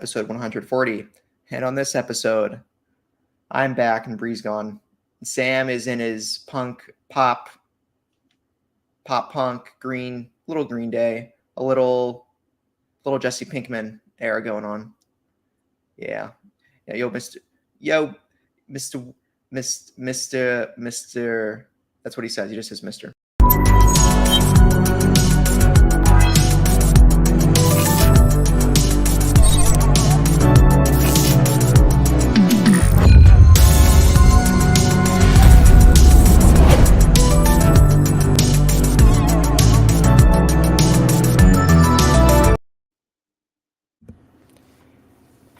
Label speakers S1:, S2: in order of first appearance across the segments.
S1: episode 140. And on this episode, I'm back and Bree's gone. Sam is in his pop punk, little Green Day, a little Jesse Pinkman era going on. Yeah. Yo, Mr. That's what he says. He just says Mr.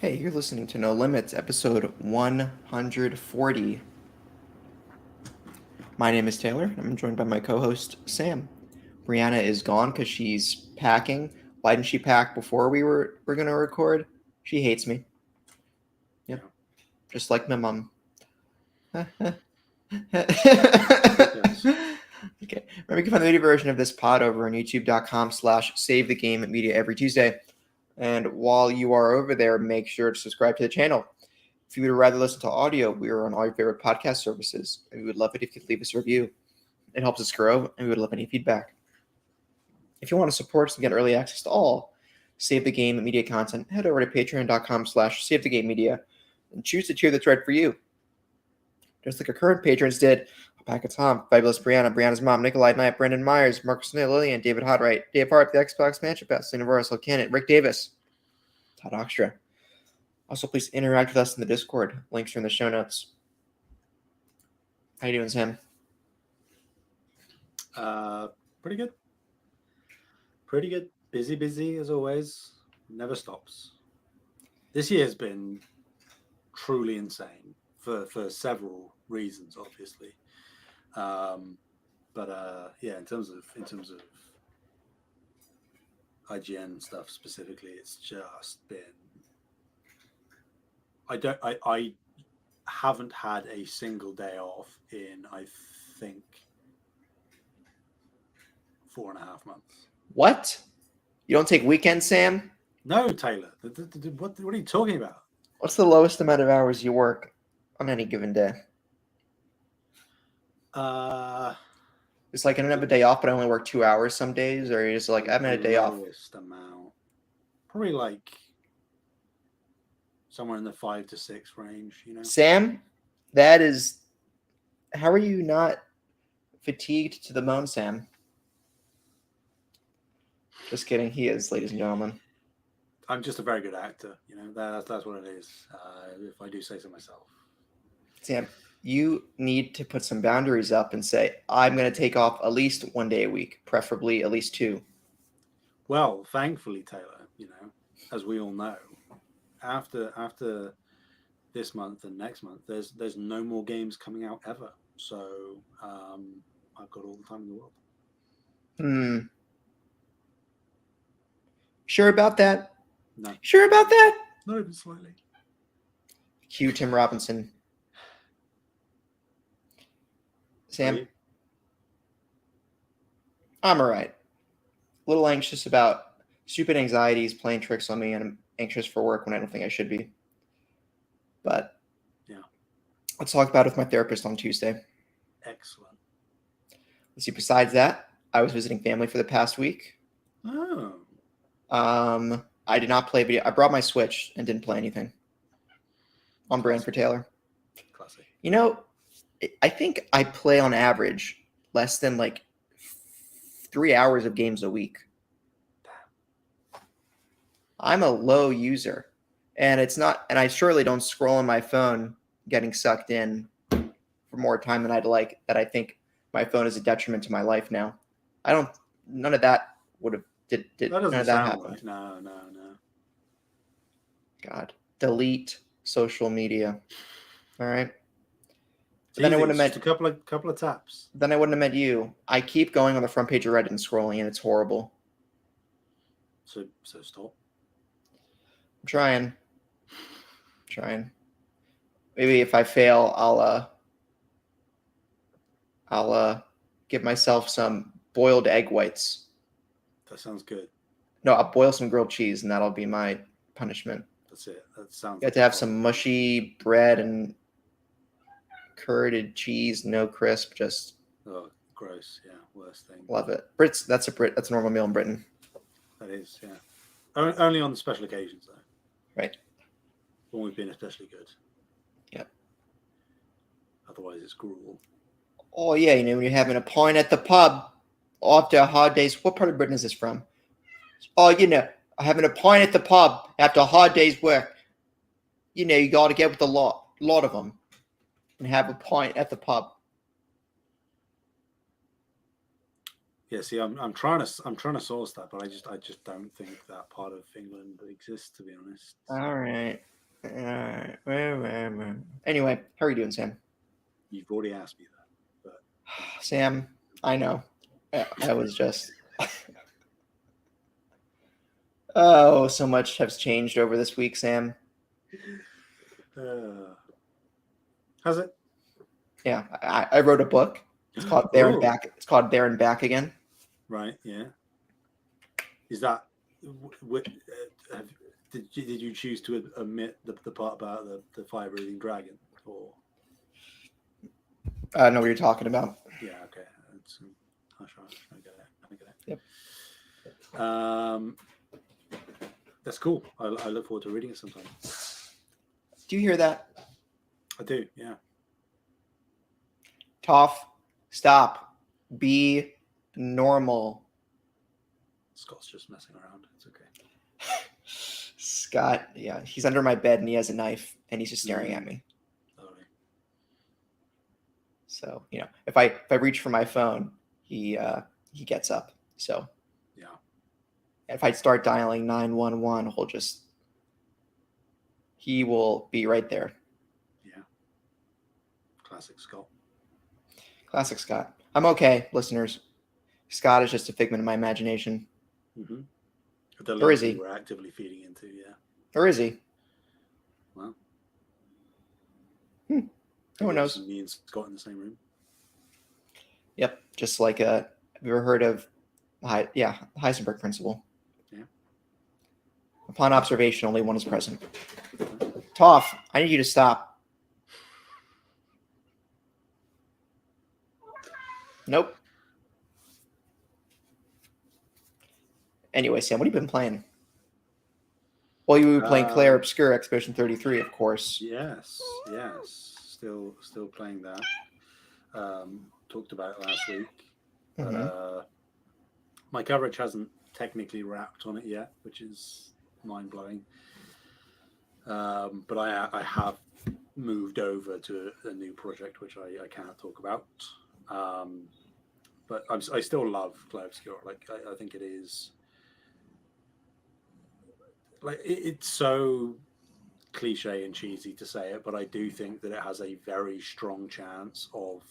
S1: Hey, you're listening to No Limits, episode 140. My name is Taylor. I'm joined by my co-host, Sam. Brianna is gone because she's packing. Why didn't she pack before we were going to record? She hates me. Yep. Just like my mom. Okay. Remember, you can find the video version of this pod over on youtube.com/SaveTheGameMedia every Tuesday. And while you are over there, make sure to subscribe to the channel. If you would rather listen to audio, we are on all your favorite podcast services. And we would love it if you could leave us a review. It helps us grow, and we would love any feedback. If you want to support us and get early access to all Save the Game Media content, head over to patreon.com/SaveTheGameMedia and choose the tier that's right for you. Just like our current patrons did: Alpaca Tom, Fabulous Brianna's mom, Nikolai Knight, Brendan Myers, Marcus Snail, Lillian, David Hodwright, Dave Hart, the Xbox Mansion Pass, Universal Canon, Rick Davis, Todd Oxtra. Also, please interact with us in the Discord. Links are in the show notes. How you doing, Sam?
S2: Pretty good. Pretty good. Busy as always. Never stops. This year has been truly insane for several reasons, obviously. Yeah, in terms of IGN stuff specifically, it's just been. I haven't had a single day off in, I think, 4.5 months.
S1: What? You don't take weekends, Sam?
S2: No, Taylor. What are you talking about?
S1: What's the lowest amount of hours you work on any given day? It's like I don't have a day off, but I only work 2 hours some days, or you're just like, I haven't had a day off.
S2: Lowest amount. Probably like somewhere in the 5 to 6 range, you know.
S1: Sam, that is. How are you not fatigued to the bone, Sam? Just kidding. He is, ladies and gentlemen.
S2: I'm just a very good actor, you know. That's what it is. If I do say so myself.
S1: Sam, you need to put some boundaries up and say, I'm going to take off at least 1 day a week, preferably at least 2.
S2: Well, thankfully, Taylor, you know, as we all know, after this month and next month, there's no more games coming out ever. So I've got all the time in the world.
S1: Sure about that?
S2: No.
S1: Sure about that?
S2: Not even slightly.
S1: Cue Tim Robinson. Sam? I'm all right. A little anxious about stupid anxieties playing tricks on me, and I'm anxious for work when I don't think I should be. But
S2: yeah,
S1: let's talk about it with my therapist on Tuesday.
S2: Excellent.
S1: Let's see, besides that, I was visiting family for the past week.
S2: Oh.
S1: I did not play video. I brought my Switch and didn't play anything. On brand for Taylor.
S2: Classic.
S1: You know, I think I play on average less than like 3 hours of games a week. I'm a low user, and I surely don't scroll on my phone getting sucked in for more time than I'd like. That I think my phone is a detriment to my life now. None of that would have did none of that happen.
S2: Right. No.
S1: God, delete social media. All right.
S2: Then I wouldn't have met a couple of taps.
S1: Then I wouldn't have met you. I keep going on the front page of Reddit and scrolling, and it's horrible.
S2: So stop.
S1: I'm trying. Maybe if I fail, I'll give myself some boiled egg whites.
S2: That sounds good.
S1: No, I'll boil some grilled cheese, and that'll be my punishment.
S2: That's it. That sounds.
S1: You have to have some mushy bread and curded cheese, no crisp. Just
S2: Oh, gross. Yeah, worst thing.
S1: love it. Brits. That's a normal meal in Britain.
S2: That is, yeah. Only on special occasions, though.
S1: Right.
S2: When we've been especially good.
S1: Yep.
S2: Otherwise, it's gruel.
S1: Oh yeah, when you're having a pint at the pub after a hard day's. What part of Britain is this from? Oh, having a pint at the pub after a hard day's work. You got to get with a lot of them, and have a pint at the pub.
S2: Yeah, see, I'm trying to source that, but I just don't think that part of England exists, to be honest.
S1: All right. Anyway, how are you doing, Sam?
S2: You've already asked me that, but
S1: Sam, I know. I was just. Oh, so much has changed over this week, Sam.
S2: Has it?
S1: Yeah, I wrote a book. It's called There and Back. It's called There and Back Again.
S2: Right. Yeah. Is that? Did you choose to omit the part about the fire-breathing dragon, or?
S1: I know what you're talking about.
S2: Yeah. Okay. I get it.
S1: Yep.
S2: That's cool. I look forward to reading it sometime.
S1: Do you hear that?
S2: I do. Yeah.
S1: Toph, stop. Be normal.
S2: Scott's just messing around. It's okay.
S1: Scott, yeah, he's under my bed and he has a knife and he's just staring at me.
S2: Totally.
S1: So, if I reach for my phone, he gets up. So,
S2: yeah.
S1: If I start dialing 911, he will be right there.
S2: Yeah. Classic Scott.
S1: Classic Scott. I'm okay, listeners. Scott is just a figment of my imagination.
S2: Mm-hmm.
S1: Or is he?
S2: We're actively feeding into, yeah.
S1: Or is he?
S2: Well,
S1: no one knows.
S2: Me and Scott in the same room.
S1: Yep, just like have you ever heard of Heisenberg principle?
S2: Yeah.
S1: Upon observation, only one is present. Toph, I need you to stop. Nope. Anyway, Sam, what have you been playing? Well, you were playing Claire Obscure Expedition 33, of course.
S2: Yes. Still playing that. Talked about it last week.
S1: Mm-hmm.
S2: My coverage hasn't technically wrapped on it yet, which is mind-blowing. But I have moved over to a new project, which I cannot talk about. But I still love Claire Obscure. Like, I think it is... Like, it's so cliche and cheesy to say it, but I do think that it has a very strong chance of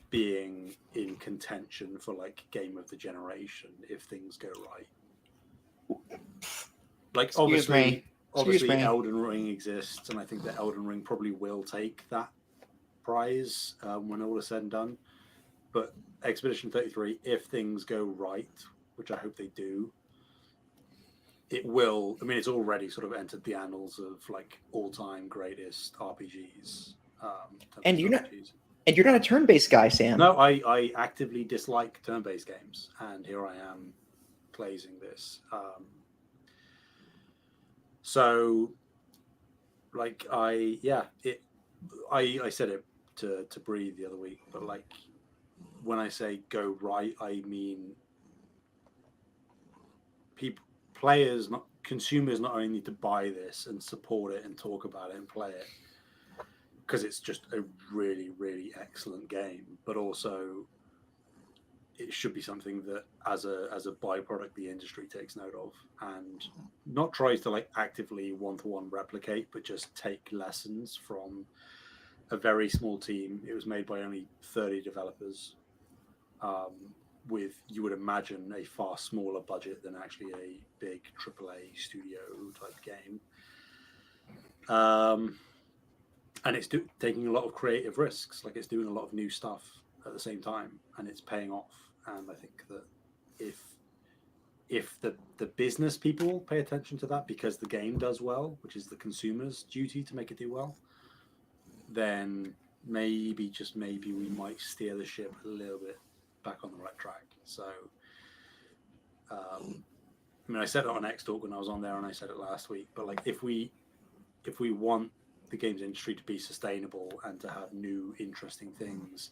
S2: being in contention for like game of the generation if things go right. Like, obviously Elden Ring exists, and I think that Elden Ring probably will take that prize when all is said and done. But Expedition 33, if things go right, which I hope they do, it will. I mean, it's already sort of entered the annals of like all-time greatest RPGs.
S1: And you're not a turn-based guy, Sam.
S2: No, I actively dislike turn-based games, and here I am glazing this. So, like, I said it to Breathe the other week, but like, when I say go right, I mean consumers not only need to buy this and support it and talk about it and play it because it's just a really, really excellent game, but also it should be something that as a byproduct the industry takes note of and not tries to like actively one-to-one replicate, but just take lessons from a very small team. It was made by only 30 developers, with, you would imagine, a far smaller budget than actually a big AAA studio type game. And it's taking a lot of creative risks. Like, it's doing a lot of new stuff at the same time, and it's paying off. And I think that if if the business people pay attention to that because the game does well, which is the consumer's duty to make it do well, then maybe, just maybe, we might steer the ship a little bit back on the right track. So, I mean, I said it on X Talk when I was on there, and I said it last week. But like, if we want the games industry to be sustainable and to have new, interesting things,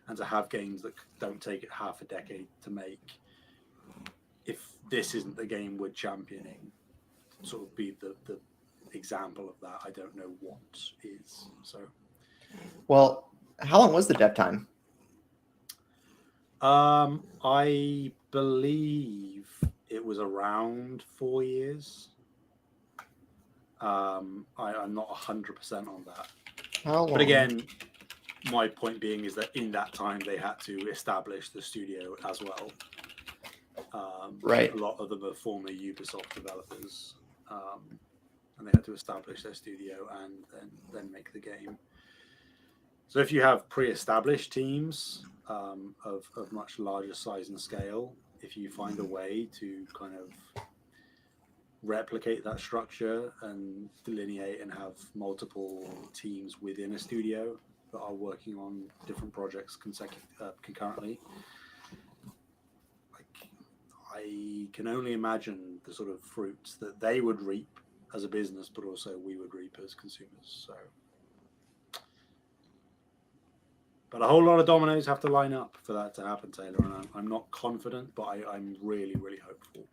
S2: and to have games that don't take it half a decade to make, if this isn't the game we're championing, sort of be the example of that, I don't know what is. So,
S1: Well, how long was the dev time?
S2: I believe it was around 4 years. I'm not 100% on that.
S1: How long?
S2: But again, my point being is that in that time they had to establish the studio as well.
S1: Right.
S2: A lot of them are former Ubisoft developers, and they had to establish their studio and then make the game. So if you have pre-established teams of much larger size and scale, if you find a way to kind of replicate that structure and delineate and have multiple teams within a studio that are working on different projects concurrently, like, I can only imagine the sort of fruits that they would reap as a business, but also we would reap as consumers. So, but a whole lot of dominoes have to line up for that to happen, Taylor, and I'm not confident, but I'm really, really hopeful.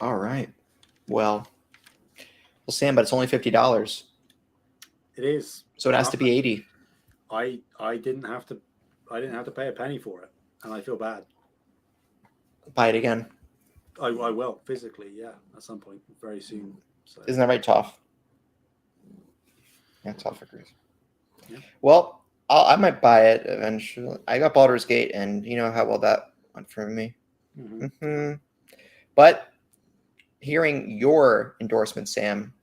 S1: All right. Well, Sam, but it's only $50.
S2: It is.
S1: So it has to be 80.
S2: I didn't have to pay a penny for it, and I feel bad.
S1: Buy it again.
S2: I will physically, yeah, at some point very soon. So.
S1: Isn't that right, Toff? Yeah, Toff agrees.
S2: Yeah.
S1: Well, I might buy it eventually. I got Baldur's Gate, and you know how well that went for me.
S2: Mm-hmm.
S1: Mm-hmm. But hearing your endorsement, Sam,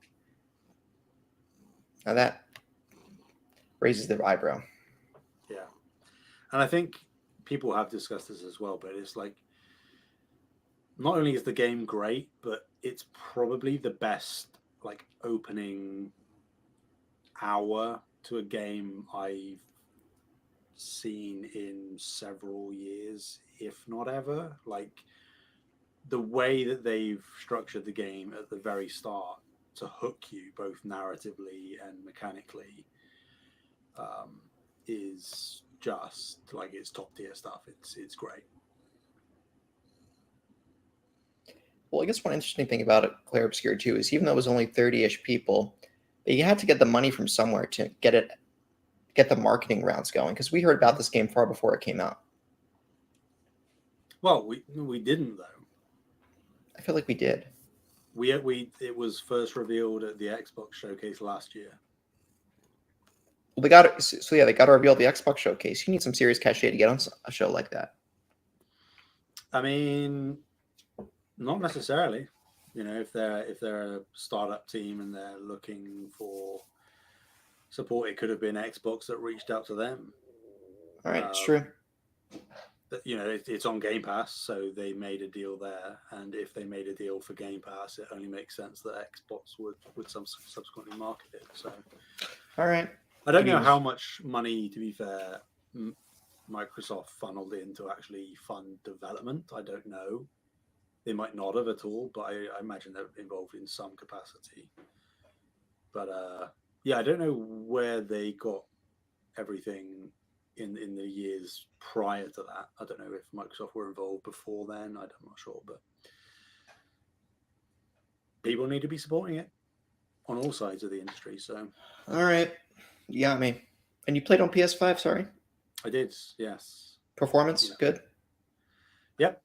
S1: now that raises their eyebrow.
S2: Yeah, and I think people have discussed this as well, but it's like, not only is the game great, but it's probably the best like opening hour to a game I've seen in several years, if not ever. Like, the way that they've structured the game at the very start to hook you both narratively and mechanically is just like, it's top tier stuff. It's great.
S1: Well, I guess one interesting thing about it, Claire Obscure too, is even though it was only 30-ish people, you had to get the money from somewhere to get the marketing rounds going, because we heard about this game far before it came out.
S2: Well, we didn't, though.
S1: I feel like we did.
S2: It was first revealed at the Xbox showcase last year.
S1: Well, they got it. So yeah, they got to reveal the Xbox showcase. You need some serious cachet to get on a show like that.
S2: I mean, not necessarily. You know, if they're a startup team and they're looking for support, it could have been Xbox that reached out to them.
S1: All right, it's true.
S2: You know, it's on Game Pass, so they made a deal there. And if they made a deal for Game Pass, it only makes sense that Xbox would subsequently market it. So,
S1: all right.
S2: I don't know how much money, to be fair, Microsoft funneled in to actually fund development. I don't know. They might not have at all, but I imagine they're involved in some capacity. But yeah, I don't know where they got everything in the years prior to that. I don't know if Microsoft were involved before then. I'm not sure, but people need to be supporting it on all sides of the industry. So,
S1: all right, you got me. And you played on PS5? Sorry,
S2: I did. Yes.
S1: Performance good.
S2: Yep.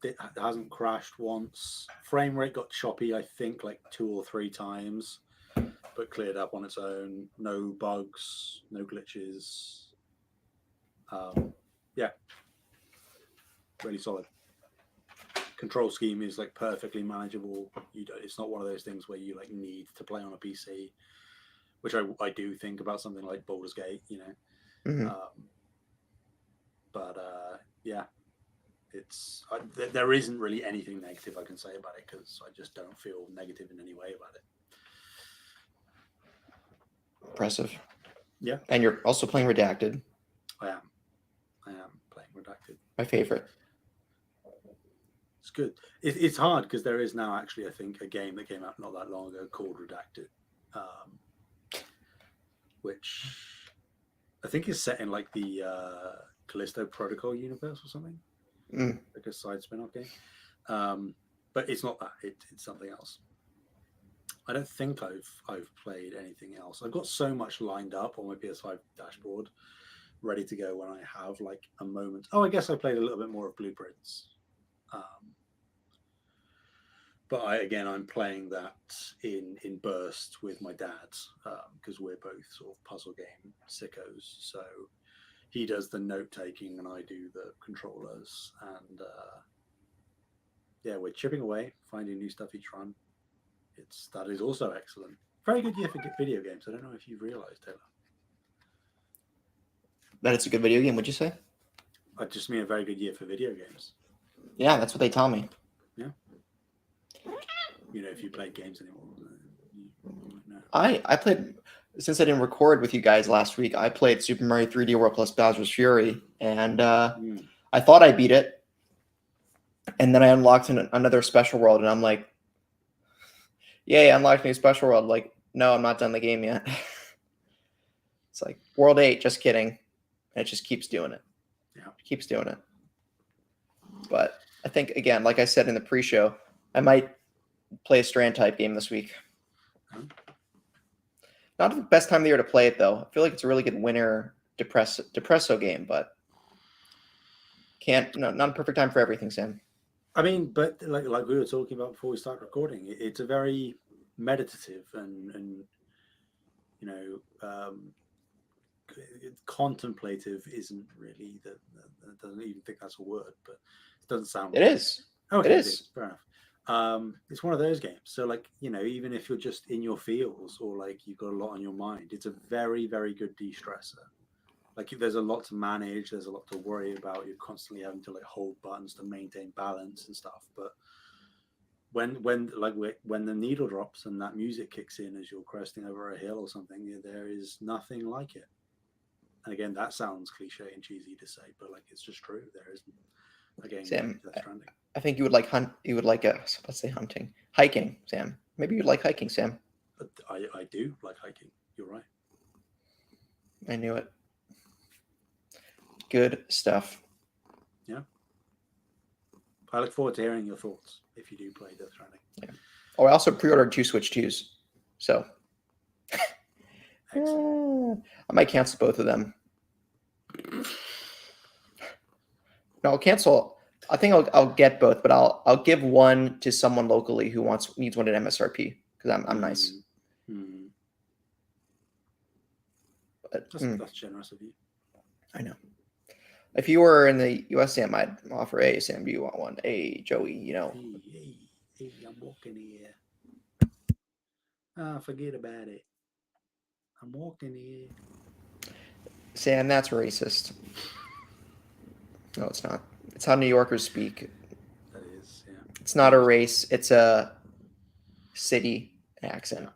S2: It hasn't crashed once. Frame rate got choppy, I think, like 2 or 3 times, but cleared up on its own. No bugs, no glitches. Yeah, really solid. Control scheme is like perfectly manageable. It's not one of those things where you like need to play on a PC, which I do think about something like Baldur's Gate, you know.
S1: Mm-hmm.
S2: But yeah, There isn't really anything negative I can say about it because I just don't feel negative in any way about it.
S1: Impressive.
S2: Yeah.
S1: And you're also playing Redacted.
S2: I am playing Redacted.
S1: My favorite.
S2: It's good. It's hard because there is now actually, I think, a game that came out not that long ago called Redacted, which I think is set in like the Callisto Protocol universe or something, like a side spin-off game. But it's not that. It's something else. I don't think I've played anything else. I've got so much lined up on my PS5 dashboard, ready to go when I have like a moment. Oh, I guess I played a little bit more of Blueprints. But I'm playing that in bursts with my dad because we're both sort of puzzle game sickos. So he does the note taking and I do the controllers. And we're chipping away, finding new stuff each run. That is also excellent. Very good year for video games. I don't know if you've realized, Taylor.
S1: That it's a good video game, would you say?
S2: I just mean a very good year for video games.
S1: Yeah, that's what they tell me.
S2: Yeah. If you play games anymore, you know.
S1: I played, since I didn't record with you guys last week, I played Super Mario 3D World plus Bowser's Fury, and I thought I beat it, and then I unlocked another special world, and I'm like, yay, I unlocked a new special world. Like, no, I'm not done the game yet. It's like, World 8, just kidding. And it just keeps doing it.
S2: Yeah.
S1: It keeps doing it. But I think, again, like I said in the pre-show, I might play a Strand type game this week. Not the best time of the year to play it, though. I feel like it's a really good winter depresso game, but not a perfect time for everything, Sam.
S2: I mean, but like we were talking about before we start recording, it's a very meditative and contemplative isn't really I don't even think that's a word, but it doesn't sound.
S1: It is.
S2: Okay,
S1: it is.
S2: Fair enough. It's one of those games. So like, even if you're just in your feels or like you've got a lot on your mind, it's a very, very good de-stressor. Like there's a lot to manage, there's a lot to worry about. You're constantly having to like hold buttons to maintain balance and stuff. But when the needle drops and that music kicks in as you're cresting over a hill or something, there is nothing like it. And again, that sounds cliche and cheesy to say, but like it's just true. There is again,
S1: Sam,
S2: Death Stranding.
S1: I think you would like hunting, hiking, Sam. Maybe you'd like hiking, Sam.
S2: But I do like hiking. You're right.
S1: I knew it. Good stuff.
S2: Yeah. I look forward to hearing your thoughts if you do play Death Stranding.
S1: Yeah. Oh, I also pre-ordered 2 Switch 2s. So I might cancel both of them. No, I'll cancel. I think I'll get both, but I'll give one to someone locally who needs one at MSRP because I'm nice. But,
S2: that's generous of you.
S1: I know. If you were in the US, Sam, I'd offer, hey, Sam, do you want one? Hey, Joey,
S2: Hey, I'm walking here. Forget about it. I'm walking here.
S1: Sam, that's racist. No, it's not. It's how New Yorkers speak.
S2: That is, yeah.
S1: It's not a race. It's a city accent.
S2: Yeah.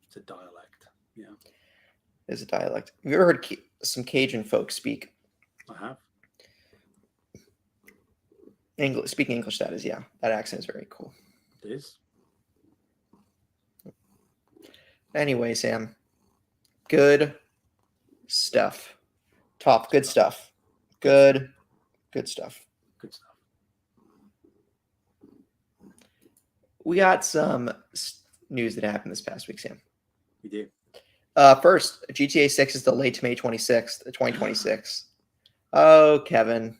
S2: It's a dialect. Yeah.
S1: It's a dialect. Have you ever heard some Cajun folks speak?
S2: I have.
S1: Speaking English, that is, yeah. That accent is very cool.
S2: It is.
S1: Anyway, Sam. Good stuff. Good stuff. Good stuff.
S2: Good stuff.
S1: We got some news that happened this past week, Sam.
S2: We do.
S1: First, GTA 6 is delayed to May 26th, 2026. Oh, Kevin.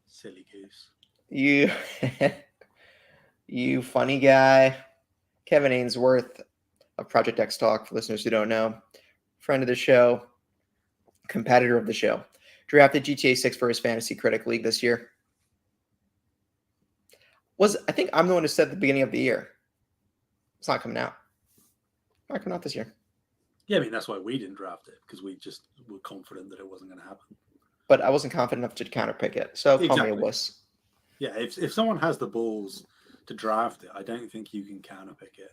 S2: Silly goose.
S1: You funny guy. Kevin Ainsworth of Project X Talk, for listeners who don't know. Friend of the show. Competitor of the show. Drafted GTA 6 for his Fantasy Critic League this year. I think I'm the one who said at the beginning of the year. It's not coming out. Not coming out this year.
S2: Yeah, I mean, that's why we didn't draft it, because we just were confident that it wasn't going to happen.
S1: but I wasn't confident enough to counterpick it. So call me a
S2: Exactly.
S1: wuss.
S2: Yeah, if someone has the balls to draft it, I don't think you can counterpick it.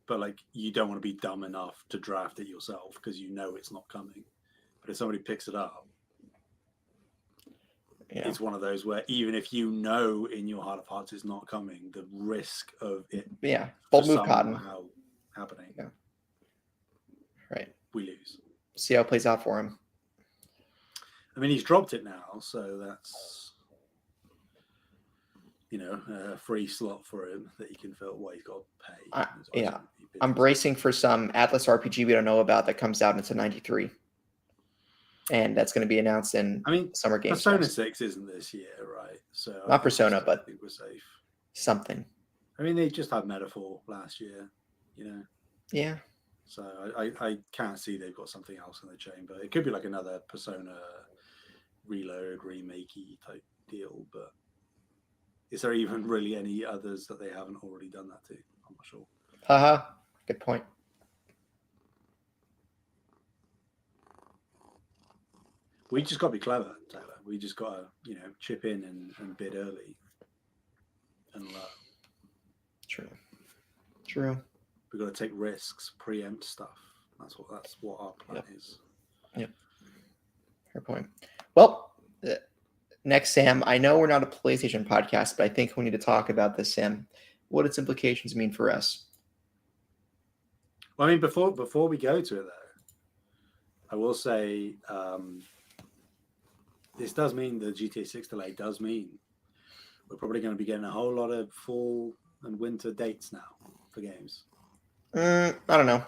S2: But like, you don't want to be dumb enough to draft it yourself because you know it's not coming. But if somebody picks it up,
S1: Yeah.
S2: it's one of those where even if you know in your heart of hearts it's not coming, the risk of it
S1: Yeah. Bold move, Cotton.
S2: somehow happening,
S1: Yeah. Right.
S2: we lose.
S1: See how it plays out for him.
S2: I mean, he's dropped it now, so that's, you know, a free slot for him that he can fill. Well, he's got to pay.
S1: Yeah. I'm bracing for some Atlas RPG we don't know about that comes out into 93. And that's going to be announced in Summer Games
S2: Persona
S1: Fest.
S2: 6 isn't this year, right? So
S1: not Persona, but
S2: I think we're safe.
S1: Something.
S2: I mean, they just had Metaphor last year, you know.
S1: Yeah.
S2: So I can't see they've got something else in the chamber. It could be like another Persona Reload, remakey type deal, but is there even really any others that they haven't already done that to? I'm not sure.
S1: Haha. Good point.
S2: We just got to be clever, Taylor. We just got to, you know, chip in and bid early. And
S1: True.
S2: We've got to take risks, preempt stuff. That's what our plan is.
S1: Yep. Fair point. Well, next, Sam, I know we're not a PlayStation podcast, but I think we need to talk about this, Sam. What its implications mean for us?
S2: Well, I mean, before we go to it, though, I will say this does mean the GTA 6 delay does mean we're probably going to be getting a whole lot of fall and winter dates now for games.
S1: I don't know.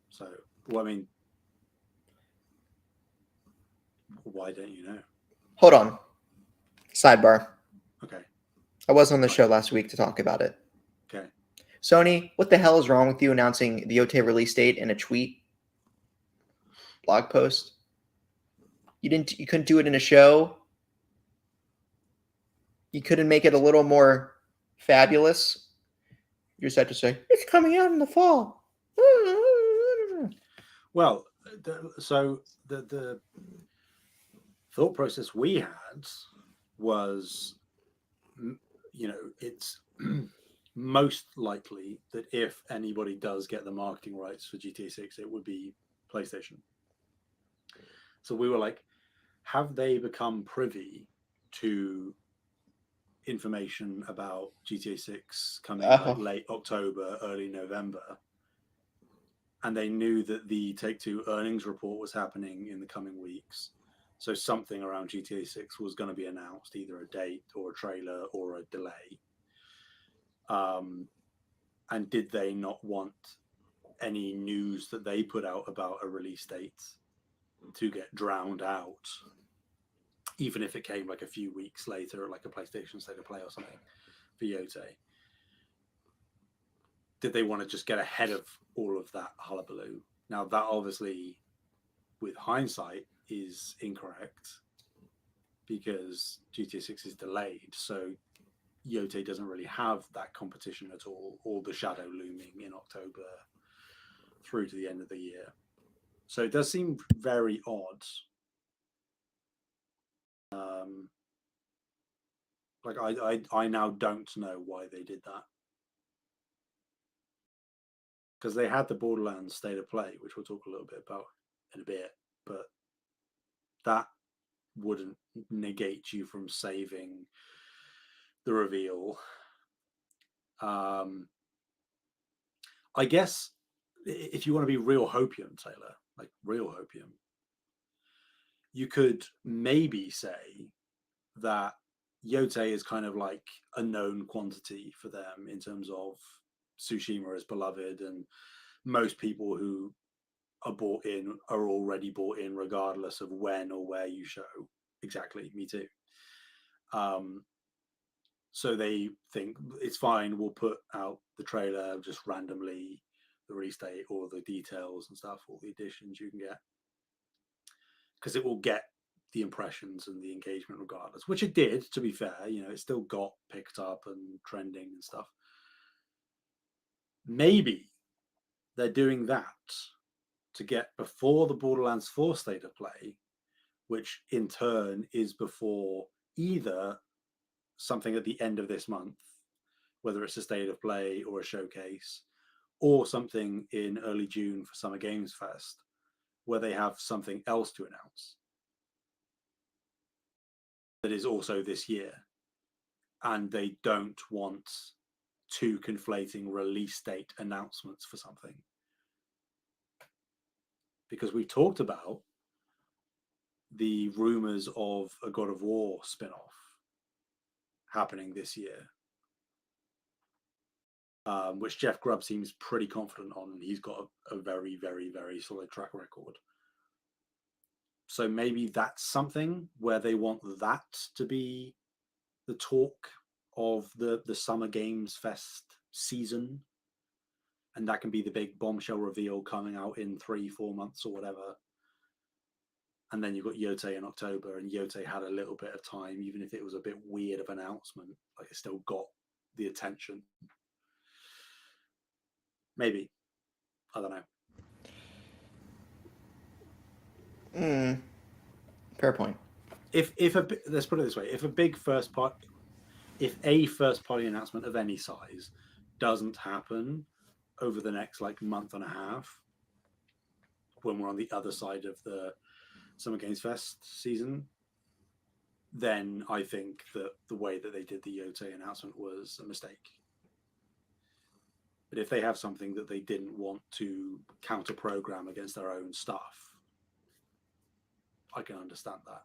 S2: So, well, I mean, why don't you know?
S1: Hold on. Sidebar.
S2: Okay.
S1: I was on the show last week to talk about it.
S2: Okay.
S1: Sony, what the hell is wrong with you announcing the OT release date in a tweet? Blog post? You couldn't do it in a show? You couldn't make it a little more fabulous? You just had to say, it's coming out in the fall.
S2: Well, so the thought process we had was, you know, it's most likely that if anybody does get the marketing rights for GTA 6, it would be PlayStation. So we were like, have they become privy to information about GTA 6 coming like late October, early November? And they knew that the Take-Two earnings report was happening in the coming weeks. So something around GTA 6 was going to be announced, either a date or a trailer or a delay. And did they not want any news that they put out about a release date to get drowned out, even if it came like a few weeks later, like a PlayStation State of Play or something for Yote? Did they want to just get ahead of all of that hullabaloo? Now, that obviously, with hindsight, is incorrect because GTA 6 is delayed. So Yote doesn't really have that competition at all, or the shadow looming in October through to the end of the year. So it does seem very odd. Like I now don't know why they did that. Because they had the Borderlands State of Play, which we'll talk a little bit about in a bit, but that wouldn't negate you from saving the reveal. I guess if you want to be real hopium, Taylor, like real hopium, you could maybe say that Yote is kind of like a known quantity for them in terms of Tsushima is beloved, and most people who are bought in are already bought in regardless of when or where you show. Exactly, me too. So they think it's fine, we'll put out the trailer just randomly, the release date, all the details and stuff, all the additions you can get, because it will get the impressions and the engagement regardless, which it did, to be fair. You know, it still got picked up and trending and stuff. Maybe they're doing that to get before the Borderlands 4 State of Play, which in turn is before either something at the end of this month, whether it's a state of play or a showcase, or something in early June for Summer Games Fest, where they have something else to announce that is also this year. And they don't want two conflating release date announcements for something. Because we talked about the rumors of a God of War spin-off happening this year, which Jeff Grubb seems pretty confident on, and he's got a very, very, very solid track record. So maybe that's something where they want that to be the talk of the Summer Games Fest season, and that can be the big bombshell reveal coming out in 3-4 months or whatever. And then you've got Yote in October, and Yote had a little bit of time, even if it was a bit weird of an announcement, like it still got the attention. Maybe. I don't know.
S1: Fair point.
S2: Let's put it this way: if a first party announcement of any size doesn't happen over the next like month and a half, when we're on the other side of the Summer Games Fest season, then I think that the way that they did the Yote announcement was a mistake. But if they have something that they didn't want to counter program against their own stuff, I can understand that.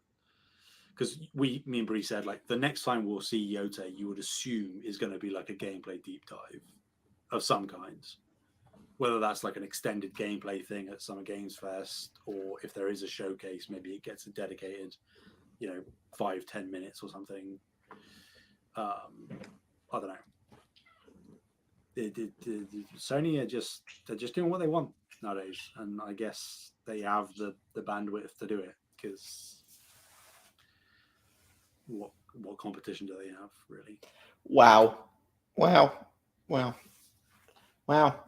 S2: Because me and Bree said, like, the next time we'll see Yote, you would assume is going to be like a gameplay deep dive of some kinds. Whether that's like an extended gameplay thing at Summer Games Fest, or if there is a showcase, maybe it gets a dedicated, 5-10 minutes or something. I don't know. Sony they're just doing what they want nowadays, and I guess they have the bandwidth to do it, because what competition do they have, really?
S1: Wow.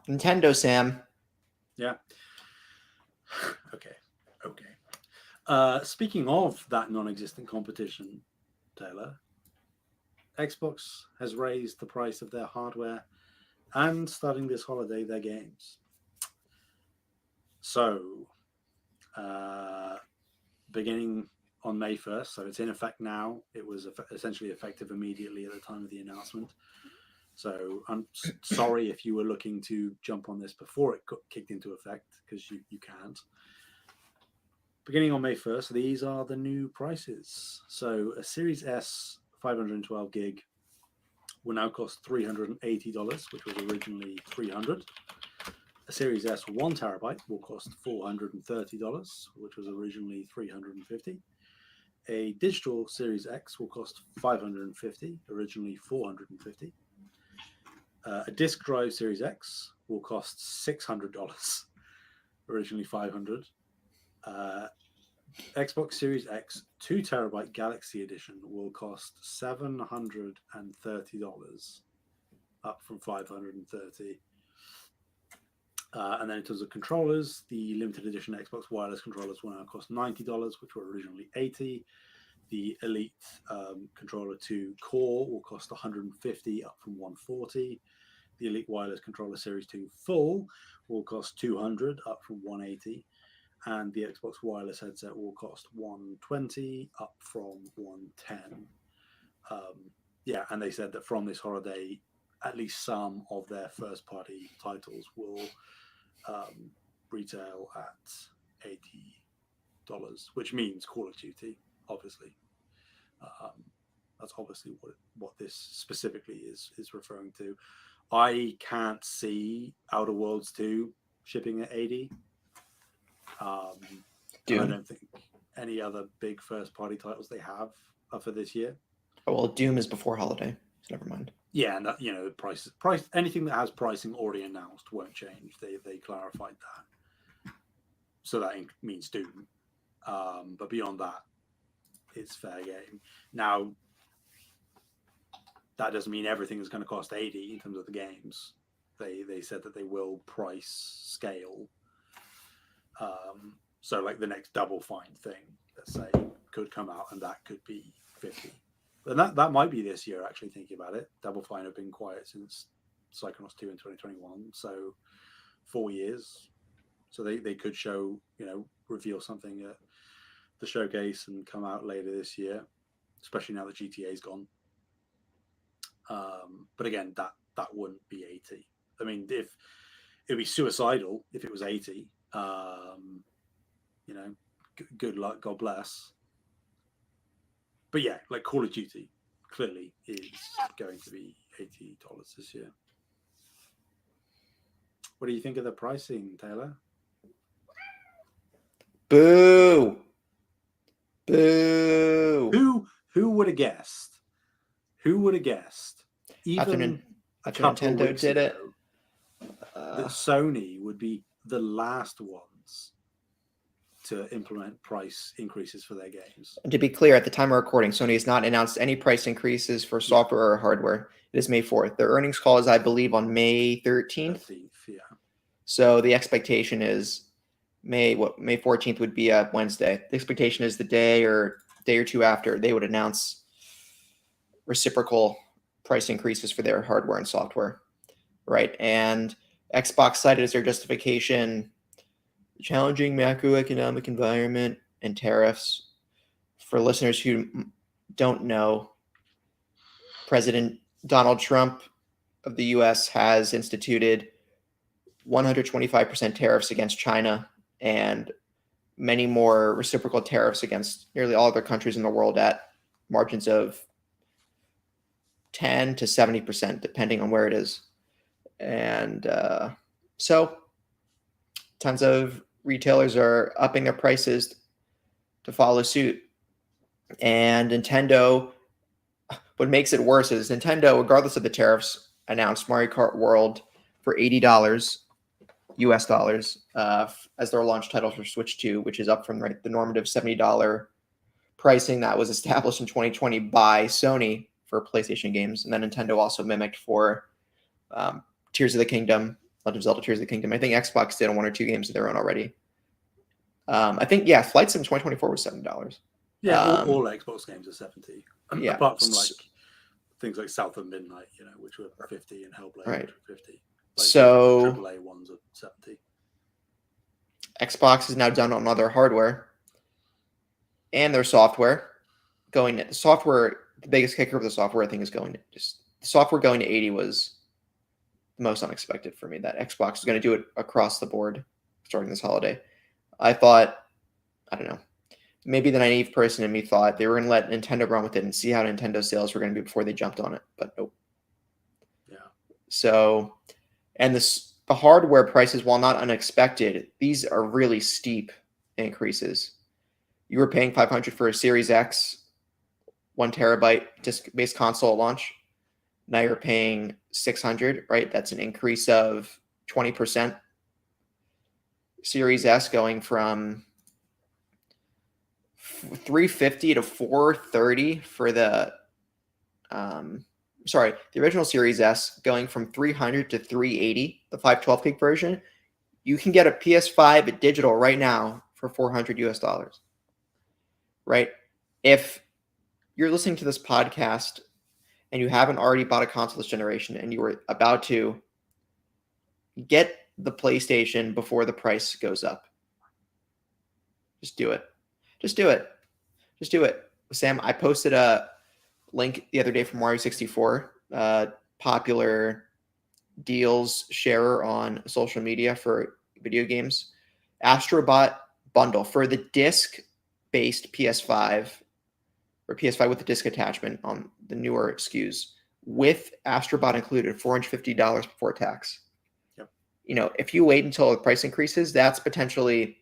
S1: Nintendo, Sam.
S2: Yeah. Okay. Speaking of that non-existent competition, Taylor, Xbox has raised the price of their hardware and, starting this holiday, their games. So, beginning on May 1st, so it's in effect now. It was essentially effective immediately at the time of the announcement. So I'm sorry if you were looking to jump on this before it kicked into effect, because you can't. Beginning on May 1st, these are the new prices. So a Series S 512 gig will now cost $380, which was originally $300. A Series S 1 terabyte will cost $430, which was originally $350. A digital Series X will cost $550, originally $450. A disk drive Series X will cost $600, originally $500. Xbox Series X 2 terabyte Galaxy Edition will cost $730, up from $530. And then in terms of controllers, the limited edition Xbox wireless controllers will now cost $90, which were originally $80. The Elite controller 2 Core will cost $150, up from $140. The Elite Wireless Controller Series 2 Full will cost $200, up from $180. And the Xbox Wireless headset will cost $120, up from $110. And they said that from this holiday, at least some of their first-party titles will retail at $80, which means Call of Duty, obviously. That's obviously what this specifically is referring to. I can't see Outer Worlds 2 shipping at $80. I don't think any other big first-party titles they have are for this year.
S1: Oh, well, Doom is before holiday, so never mind.
S2: Yeah, and that, the price, anything that has pricing already announced won't change. They clarified that, so that means Doom. But beyond that, it's fair game. Now, that doesn't mean everything is going to cost $80 in terms of the games. They said that they will price scale. So like the next Double Fine thing, let's say, could come out, and that could be 50. And that might be this year, actually, thinking about it. Double Fine have been quiet since Psychonauts 2 in 2021, so 4 years. So they could show, reveal something at the showcase and come out later this year, especially now that GTA's gone. But again, that wouldn't be 80. I mean, if it'd be suicidal if it was 80. Good luck, God bless. But yeah, like Call of Duty clearly is going to be $80 this year. What do you think of the pricing, Taylor?
S1: Boo! Boo!
S2: Who would have guessed? Who would have guessed?
S1: Even after Nintendo did it,
S2: that Sony would be the last ones to implement price increases for their games.
S1: And to be clear, at the time of recording, Sony has not announced any price increases for software or hardware. It is May 4th. Their earnings call is, I believe, on May 13th.
S2: Yeah.
S1: So the expectation is May 14th would be a Wednesday. The expectation is the day or two after they would announce reciprocal price increases for their hardware and software, right? And Xbox cited as their justification challenging macroeconomic environment and tariffs. For listeners who don't know, President Donald Trump of the U.S. has instituted 125% tariffs against China and many more reciprocal tariffs against nearly all other countries in the world at margins of 10 to 70%, depending on where it is. And so tons of retailers are upping their prices to follow suit. And Nintendo, what makes it worse is Nintendo, regardless of the tariffs, announced Mario Kart World for $80 US dollars as their launch title for Switch 2, which is up from the normative $70 pricing that was established in 2020 by Sony for PlayStation games. And then Nintendo also mimicked for Tears of the Kingdom, Legend of Zelda Tears of the Kingdom. I think Xbox did on 1 or 2 games of their own already. I think, Flight Sim 2024 was $7.
S2: Yeah, all Xbox games are 70.
S1: Yeah.
S2: Apart from things like South of Midnight, which were 50, and Hellblade,
S1: right.
S2: which were 50.
S1: So
S2: AAA ones are 70.
S1: Xbox is now done on other hardware and their software. The biggest kicker of the software, I think, is the software going to 80 was the most unexpected for me. That Xbox is going to do it across the board starting this holiday. I thought, I don't know, maybe the naive person in me thought they were going to let Nintendo run with it and see how Nintendo sales were going to be before they jumped on it, but nope.
S2: Yeah.
S1: So, and the hardware prices, while not unexpected, these are really steep increases. You were paying $500 for a Series X, 1 terabyte disk-based console at launch. Now you're paying $600, right? That's an increase of 20%. Series S going from $350 to $430 for the the original Series S going from $300 to $380, the 512 gig version. You can get a PS5 digital right now for $400 US dollars. Right? If you're listening to this podcast and you haven't already bought a console this generation and you were about to, get the PlayStation before the price goes up. Just do it. Just do it. Just do it. Sam, I posted a link the other day from Mario 64, popular deals sharer on social media for video games. Astrobot bundle for the disc-based PS5 or PS5 with the disc attachment on the newer SKUs with Astrobot included, $450 before tax. If you wait until the price increases, that's potentially,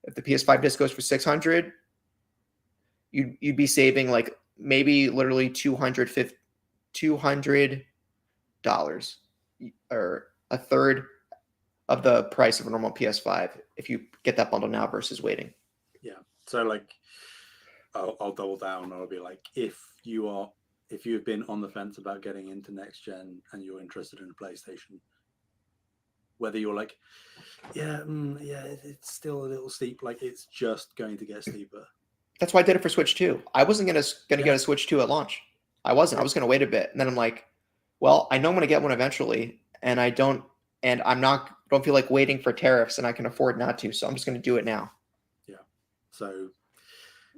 S1: if the PS5 disc goes for $600, you'd be saving like maybe literally $200 or a third of the price of a normal PS5 if you get that bundle now versus waiting.
S2: Yeah. So I'll double down. I'll be like, if you've been on the fence about getting into next gen and you're interested in a PlayStation, whether you're like, it's still a little steep, like it's just going to get steeper.
S1: That's why I did it for Switch 2. I wasn't gonna get a Switch 2 at launch. I wasn't. I was gonna wait a bit, and then I'm like, well, I know I'm gonna get one eventually, and I'm not don't feel like waiting for tariffs, and I can afford not to, so I'm just gonna do it now.
S2: Yeah. So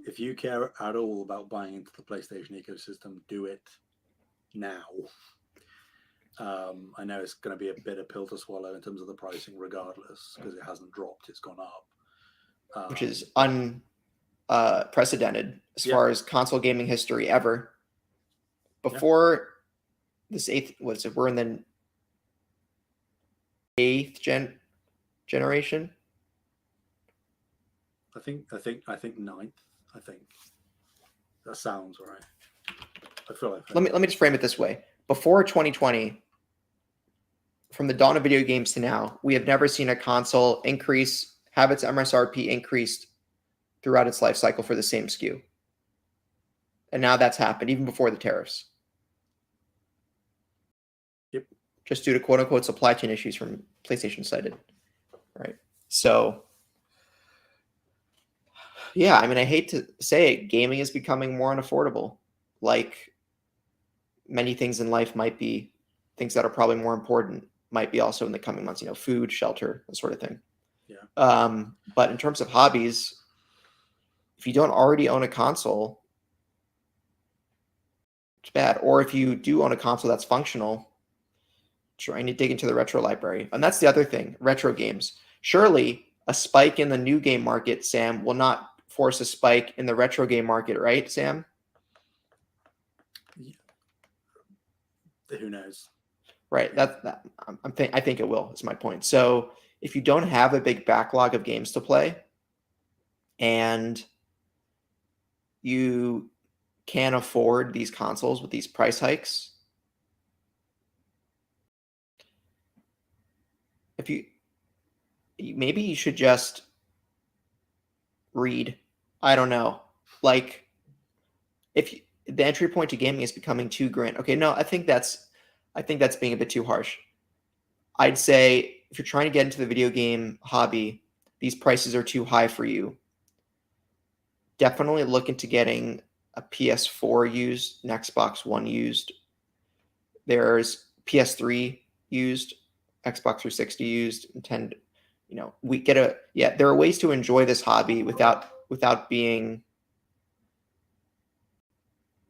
S2: if you care at all about buying into the PlayStation ecosystem, do it now. I know it's going to be a bit of pill to swallow in terms of the pricing, regardless, because it hasn't dropped; it's gone up,
S1: Which is unprecedented as far as console gaming history ever. Before this we're in the eighth generation.
S2: I think ninth. I think that sounds right. I feel like
S1: let me just frame it this way: before 2020, from the dawn of video games to now, we have never seen a console have its MSRP increased throughout its life cycle for the same SKU. And now that's happened even before the tariffs.
S2: Yep.
S1: Just due to quote unquote supply chain issues from PlayStation cited. Right. So yeah, I mean, I hate to say it, gaming is becoming more unaffordable. Like many things in life might be things that are probably more important, might be also in the coming months, food, shelter, that sort of thing.
S2: Yeah.
S1: But in terms of hobbies, if you don't already own a console, it's bad. Or if you do own a console that's functional, trying to dig into the retro library. And that's the other thing, retro games. Surely a spike in the new game market, Sam, will not force a spike in the retro game market, right, Sam?
S2: Who knows?
S1: Right. I think it will, is my point. So if you don't have a big backlog of games to play and you can't afford these consoles with these price hikes, maybe you should just read. I don't know. Like if the entry point to gaming is becoming $2,000. Okay, no, I think that's being a bit too harsh. I'd say if you're trying to get into the video game hobby, these prices are too high for you. Definitely look into getting a PS4 used, an Xbox One used. There's PS3 used, Xbox 360 used, Nintendo. There are ways to enjoy this hobby without being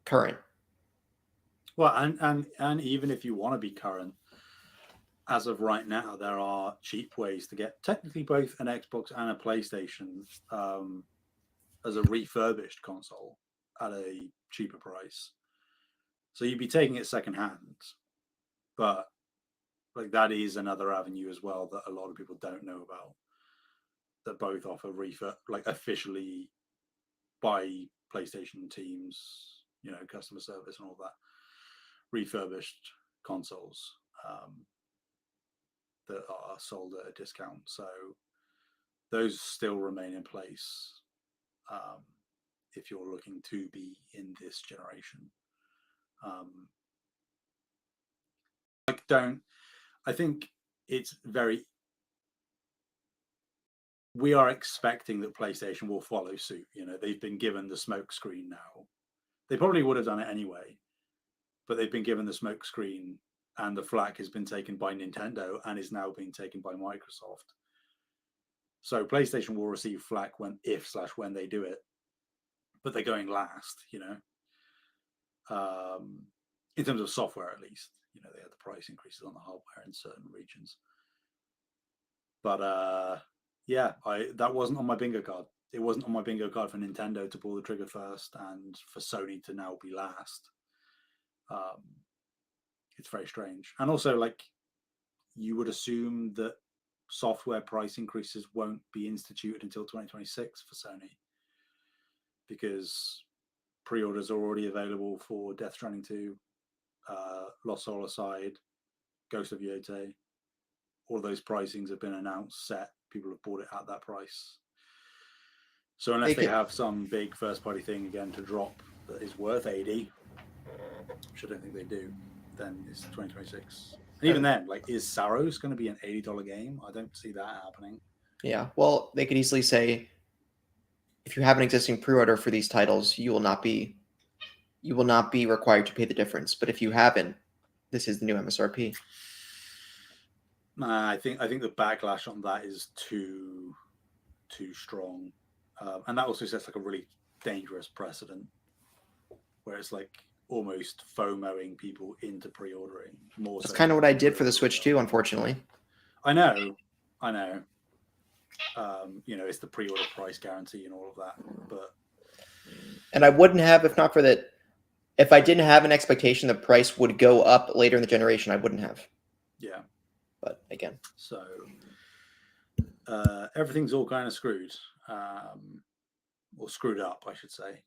S1: current.
S2: Well, and even if you want to be current, as of right now, there are cheap ways to get technically both an Xbox and a PlayStation as a refurbished console at a cheaper price. So you'd be taking it secondhand, but like that is another avenue as well that a lot of people don't know about. That both offer officially by PlayStation teams, customer service and all that, refurbished consoles that are sold at a discount. So those still remain in place if you're looking to be in this generation. I think it's we are expecting that PlayStation will follow suit. They've been given the smoke screen now. They probably would have done it anyway, but they've been given the smoke screen and the flak has been taken by Nintendo and is now being taken by Microsoft. So PlayStation will receive flak when they do it, but they're going last, in terms of software, at least. They had the price increases on the hardware in certain regions. But that wasn't on my bingo card. It wasn't on my bingo card for Nintendo to pull the trigger first and for Sony to now be last. It's very strange. And also, you would assume that software price increases won't be instituted until 2026 for Sony, because pre-orders are already available for Death Stranding 2, Lost Soul Aside, Ghost of Yotei. All those pricings have been announced, set. People have bought it at that price. So unless they have some big first-party thing again to drop that is worth 80, which I don't think they do, then it's 2026. And even then, is Saros going to be an $80 game? I don't see that happening.
S1: Yeah, well, they could easily say if you have an existing pre-order for these titles, you will not be required to pay the difference. But if you haven't, this is the new MSRP.
S2: I think the backlash on that is too strong, and that also sets like a really dangerous precedent, where it's like almost FOMOing people into pre-ordering more.
S1: That's
S2: so
S1: kind of what I did for the Switch too, unfortunately.
S2: I know. It's the pre-order price guarantee and all of that,
S1: and I wouldn't have if not for that. If I didn't have an expectation the price would go up later in the generation, I wouldn't have.
S2: Yeah.
S1: But again,
S2: so everything's all kind of screwed, or screwed up, I should say.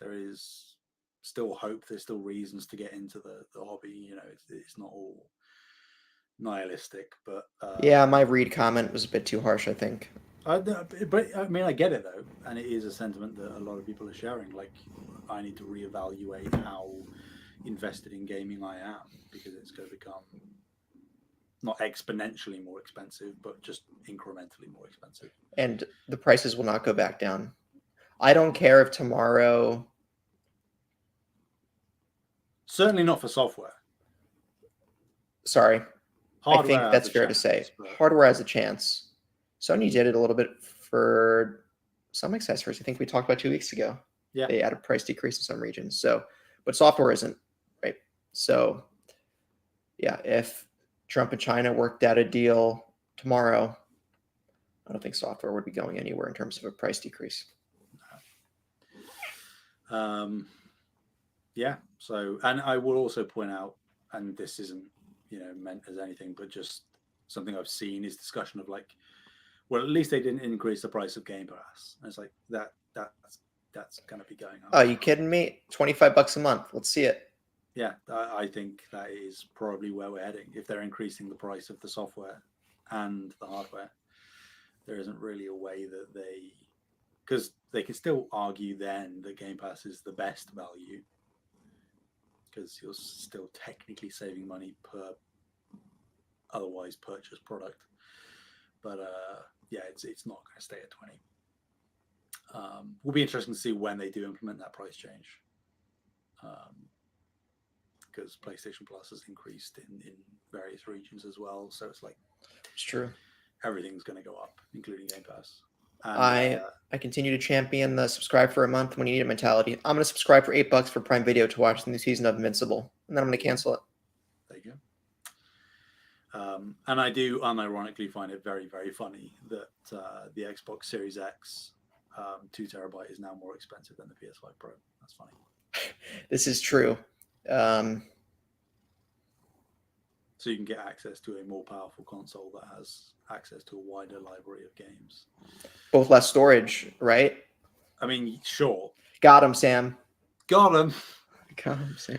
S2: There is still hope. There's still reasons to get into the hobby. It's not all nihilistic, but
S1: yeah, my read comment was a bit too harsh, I think.
S2: But I mean, I get it though, and it is a sentiment that a lot of people are sharing. Like, I need to reevaluate how invested in gaming I am, because it's going to become not exponentially more expensive, but just incrementally more expensive.
S1: And the prices will not go back down. I don't care if tomorrow.
S2: Certainly not for software.
S1: Sorry.
S2: Hardware,
S1: I think that's fair to say. Hardware has a chance. Sony did it a little bit for some accessories. I think we talked about 2 weeks ago.
S2: Yeah.
S1: They had a price decrease in some regions. So, but software isn't, right? So, yeah, if Trump and China worked out a deal tomorrow, I don't think software would be going anywhere in terms of a price decrease.
S2: Yeah. So, and I will also point out, and this isn't, meant as anything, but just something I've seen is discussion of like, well, at least they didn't increase the price of Game Pass. And it's like that's going to be going up.
S1: Oh, you kidding me? $25 a month. Let's see it.
S2: Yeah, I think that is probably where we're heading. If they're increasing the price of the software and the hardware, there isn't really a way that because they can still argue then that Game Pass is the best value, because you're still technically saving money per otherwise purchased product. But yeah, it's not going to stay at 20. Will be interesting to see when they do implement that price change, because PlayStation Plus has increased in various regions as well. So it's like,
S1: it's true.
S2: Everything's going to go up, including Game Pass. And,
S1: I continue to champion the subscribe for a month when you need a mentality. I'm going to subscribe for $8 for Prime Video to watch the new season of Invincible, and then I'm going to cancel it.
S2: There you go. And I do unironically find it very, very funny that the Xbox Series X 2 terabyte is now more expensive than the PS5 Pro. That's funny.
S1: This is true.
S2: So you can get access to a more powerful console that has access to a wider library of games.
S1: Both less storage, right?
S2: I mean, sure.
S1: Got him, Sam.
S2: Got him.
S1: Got him, Sam.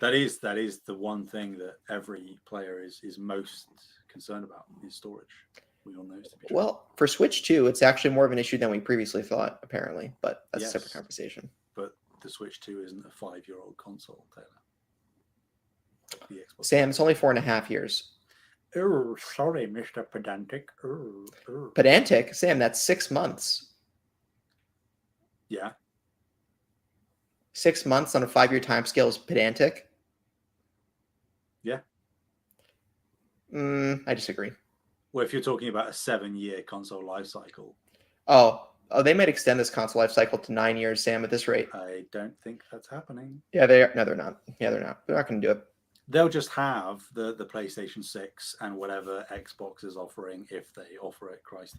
S2: That is the one thing that every player is most concerned about, is storage. We all know to be true.
S1: Well, for Switch 2, it's actually more of an issue than we previously thought, apparently. But that's a separate conversation.
S2: But the Switch 2 isn't a 5-year-old console, Taylor. The Xbox
S1: Sam, it's only 4.5 years.
S2: Oh, sorry, Mr. Pedantic.
S1: Pedantic? Sam, that's 6 months.
S2: Yeah.
S1: 6 months on a 5-year time scale is pedantic?
S2: Yeah.
S1: I disagree.
S2: Well, if you're talking about a 7-year console life cycle.
S1: Oh, they might extend this console life cycle to 9 years, Sam, at this rate.
S2: I don't think that's happening.
S1: Yeah, they're not. Yeah, they're not. They're not going to do it.
S2: They'll just have the PlayStation 6 and whatever Xbox is offering, if they offer it, Christ.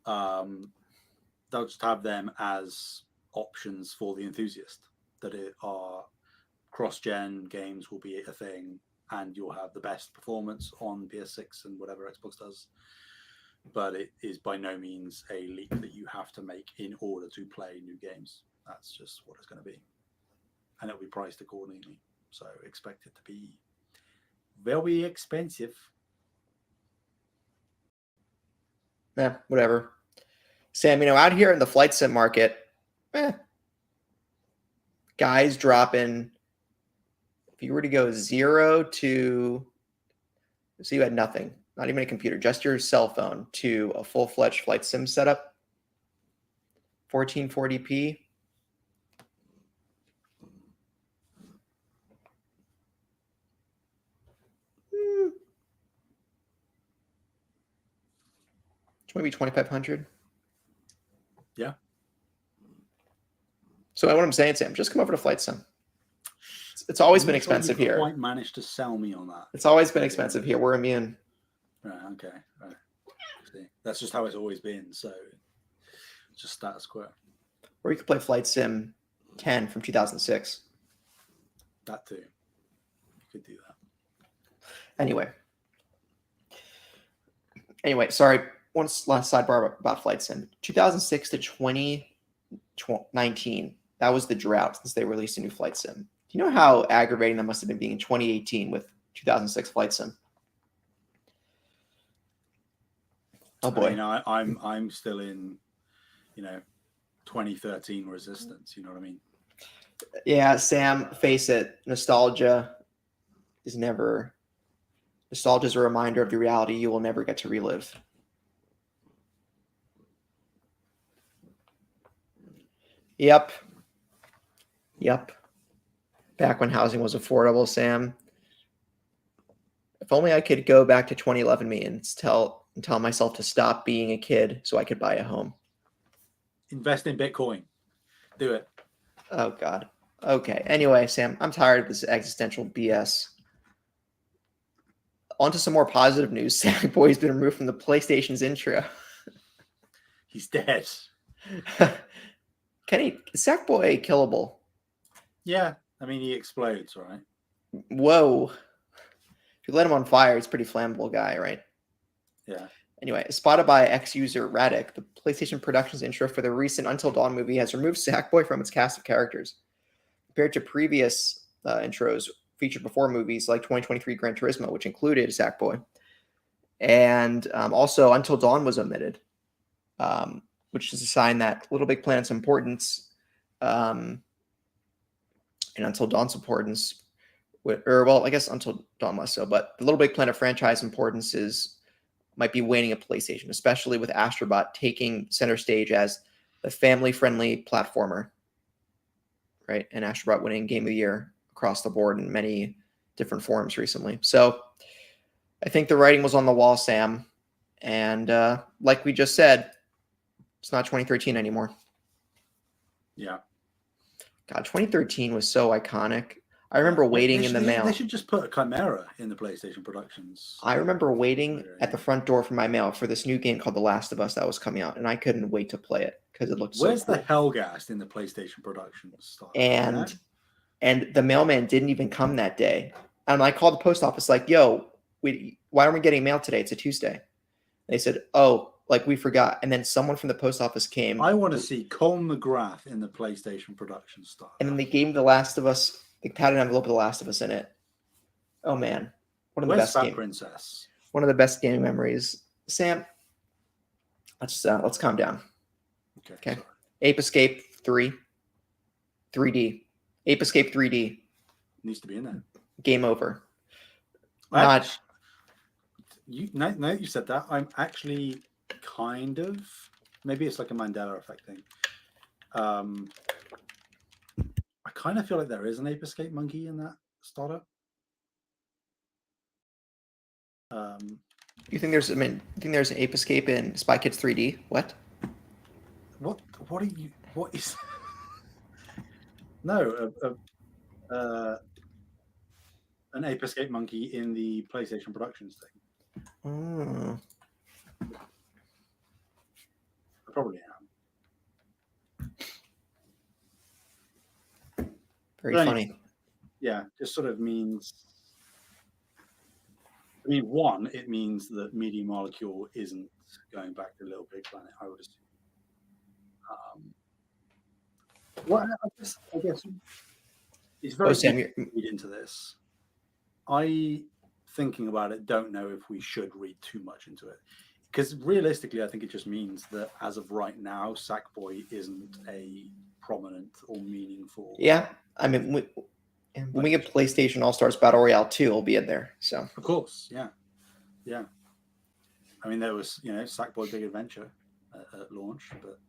S2: They'll just have them as options for the enthusiast, that it are cross-gen games will be a thing, and you'll have the best performance on PS6 and whatever Xbox does. But it is by no means a leap that you have to make in order to play new games. That's just what it's going to be. And it'll be priced accordingly. So expect it to be very expensive.
S1: Yeah, whatever. Sam, out here in the flight sim market, guys dropping, if you were to go 0 to, so you had nothing, not even a computer, just your cell phone, to a full-fledged flight sim setup, 1440p. Maybe 2500.
S2: Yeah.
S1: So what I'm saying, Sam, just come over to Flight Sim. It's always been expensive
S2: you
S1: here.
S2: Quite managed to sell me on that.
S1: It's always been expensive here. We're immune.
S2: Right. Okay. Right. See, that's just how it's always been. So it's just status quo.
S1: Or you could play Flight Sim 10 from 2006.
S2: That too. You could do that.
S1: Anyway, sorry. One last sidebar about Flight Sim. 2006 to 2019. That was the drought since they released a new Flight Sim. Do you know how aggravating that must have been being in 2018 with 2006 Flight Sim? Oh boy.
S2: I mean, I'm still in, 2013 Resistance. You know what I mean?
S1: Yeah, Sam, face it. Nostalgia is a reminder of the reality you will never get to relive. Yep. Back when housing was affordable, Sam. If only I could go back to 2011 me and tell myself to stop being a kid so I could buy a home.
S2: Invest in Bitcoin. Do it.
S1: Oh, God. Okay. Anyway, Sam, I'm tired of this existential BS. On to some more positive news. Sackboy's been removed from the PlayStation's intro.
S2: He's dead.
S1: Is Sackboy killable?
S2: Yeah. I mean, he explodes, right?
S1: Whoa. If you let him on fire, he's a pretty flammable guy, right?
S2: Yeah.
S1: Anyway, spotted by ex-user Radic, the PlayStation Productions intro for the recent Until Dawn movie has removed Sackboy from its cast of characters. Compared to previous intros featured before movies like 2023 Gran Turismo, which included Sackboy. And also Until Dawn was omitted, which is a sign that Little Big Planet's importance and Until Dawn's importance, I guess Until Dawn less so, but the Little Big Planet franchise importance might be waning at PlayStation, especially with Astrobot taking center stage as the family-friendly platformer, right? And Astrobot winning Game of the Year across the board in many different forms recently. So I think the writing was on the wall, Sam. And like we just said, it's not 2013 anymore.
S2: Yeah.
S1: God, 2013 was so iconic. I remember waiting in the mail.
S2: They should just put a Chimera in the PlayStation Productions.
S1: I remember waiting at the front door for my mail for this new game called The Last of Us that was coming out, and I couldn't wait to play it because it looked so cool.
S2: Where's the Hellgast in the PlayStation Productions?
S1: And the mailman didn't even come that day. And I called the post office like, yo, why aren't we getting mail today? It's a Tuesday. And they said, oh, like we forgot. And then someone from the post office came.
S2: I want to see Colin McGrath in the PlayStation Production style.
S1: And then they gave The Last of Us, they had an envelope of The Last of Us in it. Oh man, one of the best games.
S2: Princess?
S1: One of the best gaming memories. Sam, let's calm down. Okay. Sorry. Ape Escape 3, 3D. Ape Escape 3D
S2: needs to be in there.
S1: Game over.
S2: Now you said that, I'm actually kind of, maybe it's like a Mandela effect thing. I kind of feel like there is an Ape Escape monkey in that startup.
S1: You think there's an Ape Escape in Spy Kids 3D? What?
S2: What are you? What is? No, an Ape Escape monkey in the PlayStation Productions thing.
S1: Oh.
S2: I probably am.
S1: Very funny.
S2: Yeah, just sort of means. I mean, one, it means that Media Molecule isn't going back to Little Big Planet, I would assume. Well, I guess it's very easy to read into this. I, thinking about it, don't know if we should read too much into it. Because realistically, I think it just means that as of right now, Sackboy isn't a prominent or meaningful.
S1: Yeah, I mean, when we get PlayStation All-Stars Battle Royale 2, it'll be in there. So
S2: of course, yeah. I mean, there was Sackboy Big Adventure at launch, but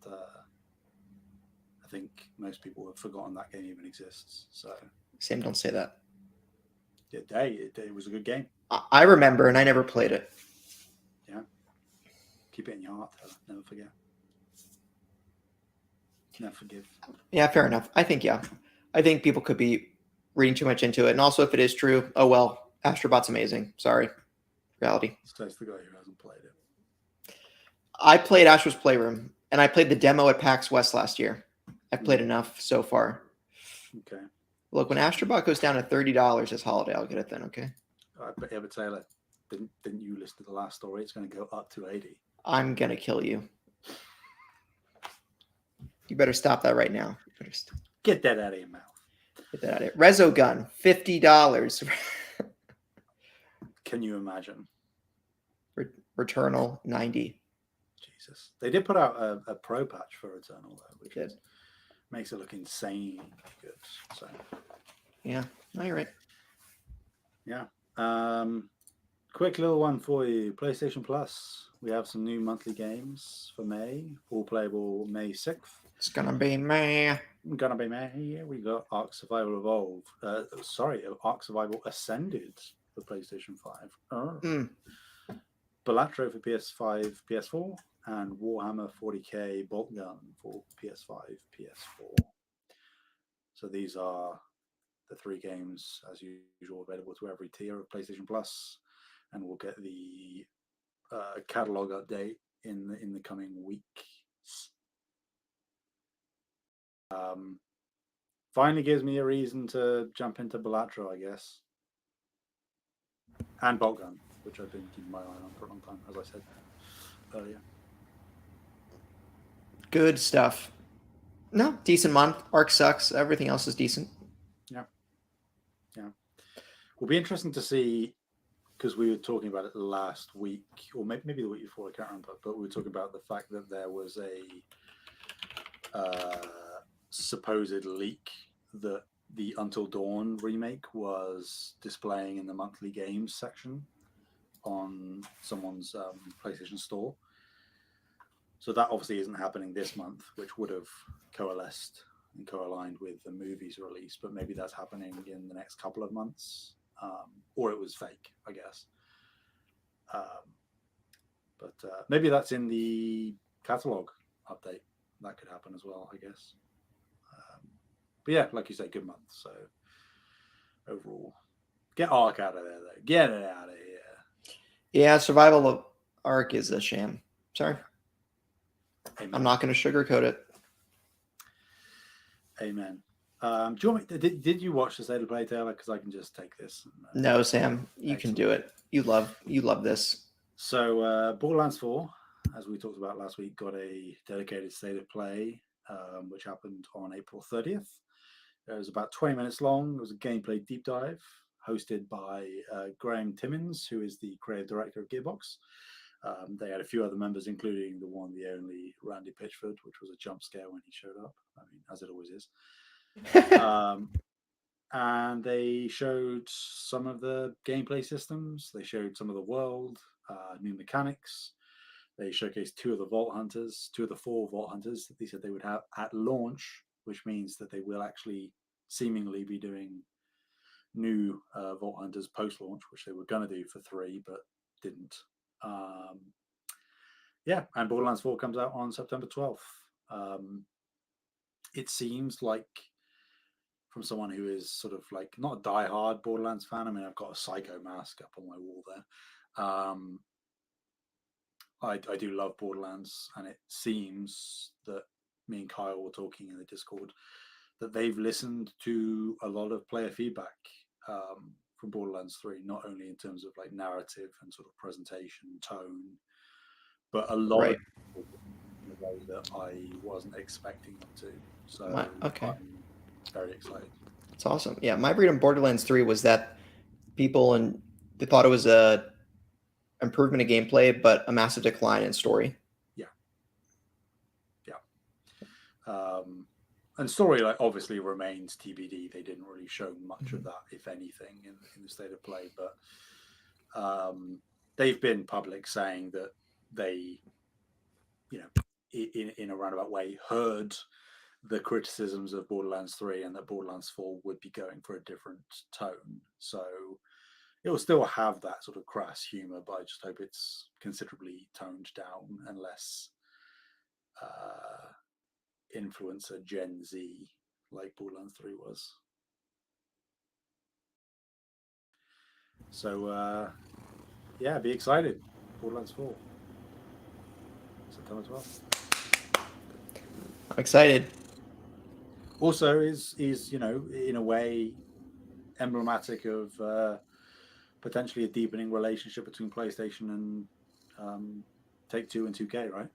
S2: I think most people have forgotten that game even exists. So,
S1: Sam, don't say that.
S2: it was a good game.
S1: I remember, and I never played it.
S2: Yeah. Keep it in your heart, Tyler. Never forget. Never forgive.
S1: Yeah, fair enough. I think people could be reading too much into it, and also if it is true, oh well, Astrobot's amazing. Sorry, reality.
S2: Says the guy who hasn't played it.
S1: I played Astro's Playroom, and I played the demo at PAX West last year. I've played enough so far.
S2: Okay.
S1: Look, when Astrobot goes down to $30 this holiday, I'll get it then. Okay.
S2: But Taylor, didn't you listen to the last story? It's going to go up to 80.
S1: I'm gonna kill you. You better stop that right now.
S2: Get that out of your mouth.
S1: Get that out of it. Resogun, $50.
S2: Can you imagine?
S1: Returnal, 90.
S2: Jesus. They did put out a pro patch for Returnal, though, which makes it look insane good. So,
S1: yeah, no, you're right.
S2: Yeah. Quick little one for you. PlayStation Plus. We have some new monthly games for May. All playable May 6th.
S1: It's gonna be May.
S2: We got Ark Survival Evolved. Ark Survival Ascended for PlayStation 5. Balatro for PS5, PS4, and Warhammer 40k Bolt Gun for PS5, PS4. So these are the 3 games, as usual, available to every tier of PlayStation Plus, and we'll get the catalog update in the coming weeks. Finally gives me a reason to jump into Balatro, I guess, and Bolt Gun, which I've been keeping my eye on for a long time, as I said earlier.
S1: Good stuff. No, decent month. Ark sucks. Everything else is decent.
S2: Yeah. Will be interesting to see, because we were talking about it last week, or maybe the week before, I can't remember, but we were talking about the fact that there was a supposed leak that the Until Dawn remake was displaying in the monthly games section on someone's PlayStation Store. So that obviously isn't happening this month, which would have coalesced and co-aligned with the movie's release, but maybe that's happening in the next couple of months, or it was fake, I guess. But maybe that's in the catalog update. That could happen as well, I guess. But yeah, like you say, good month. So overall, get Ark out of there, though. Get it out of here.
S1: Yeah, survival of Ark is a sham. Sorry.
S2: Amen.
S1: I'm not going to sugarcoat it.
S2: Amen. Do you want me did you watch the State of Play, Taylor? Because I can just take this.
S1: No, Sam, you can do it. You love this.
S2: So Borderlands 4, as we talked about last week, got a dedicated State of Play, which happened on April 30th. It was about 20 minutes long. It was a gameplay deep dive hosted by Graham Timmins, who is the creative director of Gearbox. They had a few other members, including the one, the only Randy Pitchford, which was a jump scare when he showed up. I mean, as it always is. And they showed some of the gameplay systems. They showed some of the world, new mechanics. They showcased 2 of the Vault Hunters, 2 of the 4 Vault Hunters that they said they would have at launch, which means that they will actually seemingly be doing new Vault Hunters post-launch, which they were going to do for 3, but didn't. And Borderlands 4 comes out on September 12th. It seems like, from someone who is sort of like not a die-hard Borderlands fan, I mean, I've got a Psycho mask up on my wall there. I do love Borderlands, and it seems that me and Kyle were talking in the Discord that they've listened to a lot of player feedback from Borderlands 3, not only in terms of like narrative and sort of presentation, tone, but a lot of in a way that I wasn't expecting them to. So I'm very excited.
S1: It's awesome. Yeah, my read on Borderlands 3 was that they thought it was a improvement in gameplay, but a massive decline in story.
S2: Yeah. And story, like, obviously remains TBD. They didn't really show much of that, if anything, in the State of Play. But they've been public saying that they, in a roundabout way, heard the criticisms of Borderlands 3 and that Borderlands 4 would be going for a different tone. So it will still have that sort of crass humor, but I just hope it's considerably toned down and less influencer Gen Z like Borderlands 3 was. So yeah, be excited. Borderlands 4. September 12th.
S1: I'm excited.
S2: Also is in a way emblematic of potentially a deepening relationship between PlayStation and Take-Two and 2K, right?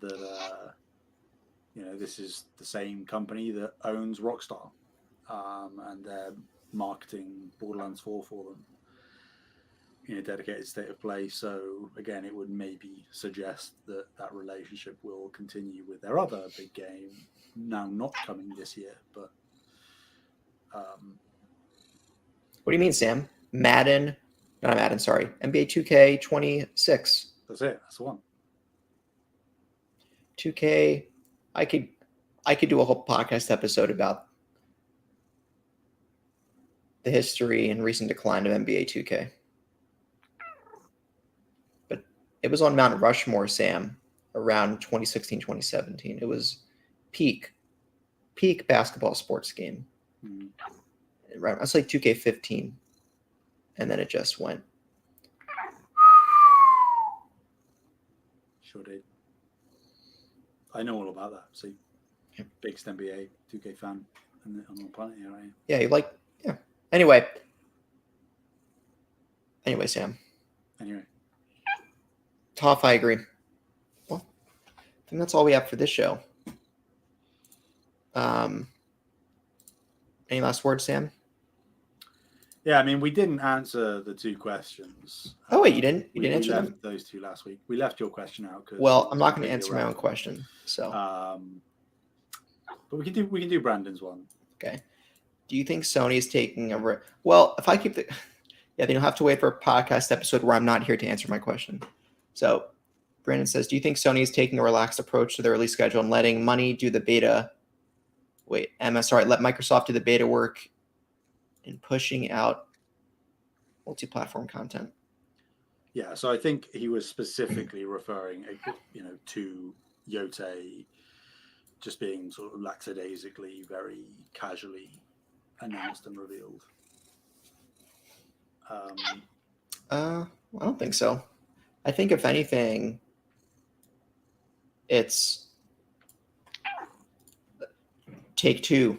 S2: That this is the same company that owns Rockstar, and they're marketing Borderlands 4 for them in a dedicated state of play. So again, it would maybe suggest that that relationship will continue with their other big game, now not coming this year, but
S1: What do you mean, Sam? Madden, not Madden, sorry. NBA 2K 26.
S2: that's it. That's the one.
S1: 2K, I could do a whole podcast episode about the history and recent decline of NBA 2K. But it was on Mount Rushmore, Sam, around 2016, 2017. It was peak basketball sports game.
S2: Mm.
S1: Right, I was like 2K15, and then it just went.
S2: Sure did. I know all about that. See, biggest NBA 2K fan on the planet here, right?
S1: Yeah, yeah. Anyway, Sam.
S2: Anyway.
S1: Toph, I agree. Well, I think that's all we have for this show. Any last words, Sam?
S2: Yeah, I mean, we didn't answer the two questions.
S1: Oh wait, you didn't? You
S2: We
S1: didn't answer
S2: left
S1: them?
S2: those two last week. We left your question out because.
S1: Well, I'm not going to answer my own question. So.
S2: But we can do Brandon's one.
S1: Okay. Do you think Sony is taking a well? If I keep the, yeah, then you'll have to wait for a podcast episode where I'm not here to answer my question. So, Brandon says, do you think Sony is taking a relaxed approach to their release schedule and letting money do the beta? Wait, let Microsoft do the beta work and pushing out multi-platform content?
S2: Yeah, so I think he was specifically referring, to Yote just being sort of lackadaisically, very casually announced and revealed.
S1: I don't think so. I think if anything, it's Take-Two.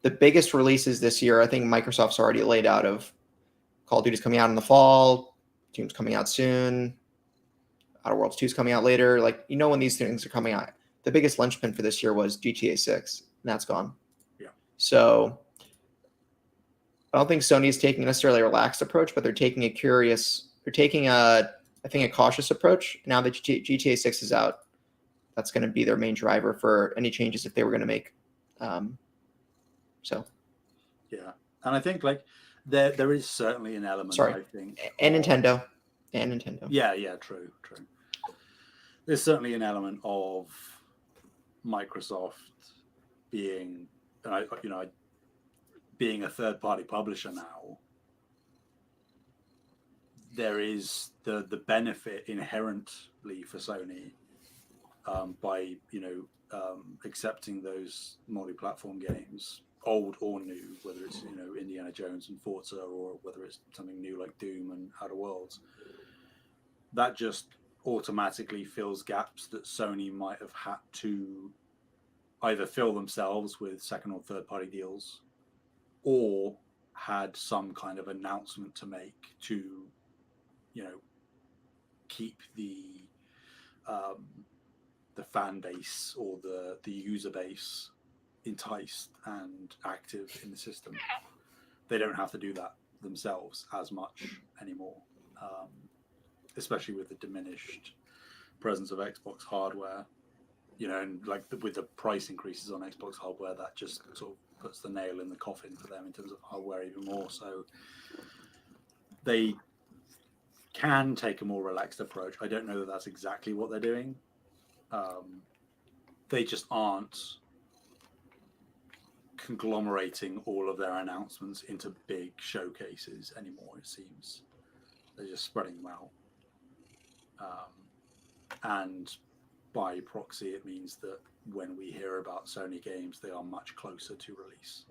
S1: The biggest releases this year, I think Microsoft's already laid out of Call of Duty's coming out in the fall, Doom's coming out soon, Outer Worlds 2 is coming out later. Like, when these things are coming out. The biggest linchpin for this year was GTA 6, and that's gone.
S2: Yeah. So
S1: I don't think Sony is taking necessarily a relaxed approach, but they're taking a cautious approach. Now that GTA 6 is out, that's going to be their main driver for any changes if they were going to make.
S2: Yeah, and I think there is certainly an element.
S1: Sorry.
S2: I think,
S1: and Nintendo.
S2: Yeah, true. There's certainly an element of Microsoft being, being a third-party publisher now. There is the benefit inherently for Sony by accepting those multi-platform games, old or new, whether it's Indiana Jones and Forza, or whether it's something new like Doom and Outer Worlds. That just automatically fills gaps that Sony might have had to either fill themselves with second or third party deals, or had some kind of announcement to make to keep the fan base or the user base enticed and active in the system. They don't have to do that themselves as much anymore, especially with the diminished presence of Xbox hardware, and with the price increases on Xbox hardware, that just sort of puts the nail in the coffin for them in terms of hardware even more. So they can take a more relaxed approach. I don't know that that's exactly what they're doing. they just aren't conglomerating all of their announcements into big showcases anymore. It seems they're just spreading them out, and by proxy, it means that when we hear about Sony games, they are much closer to release,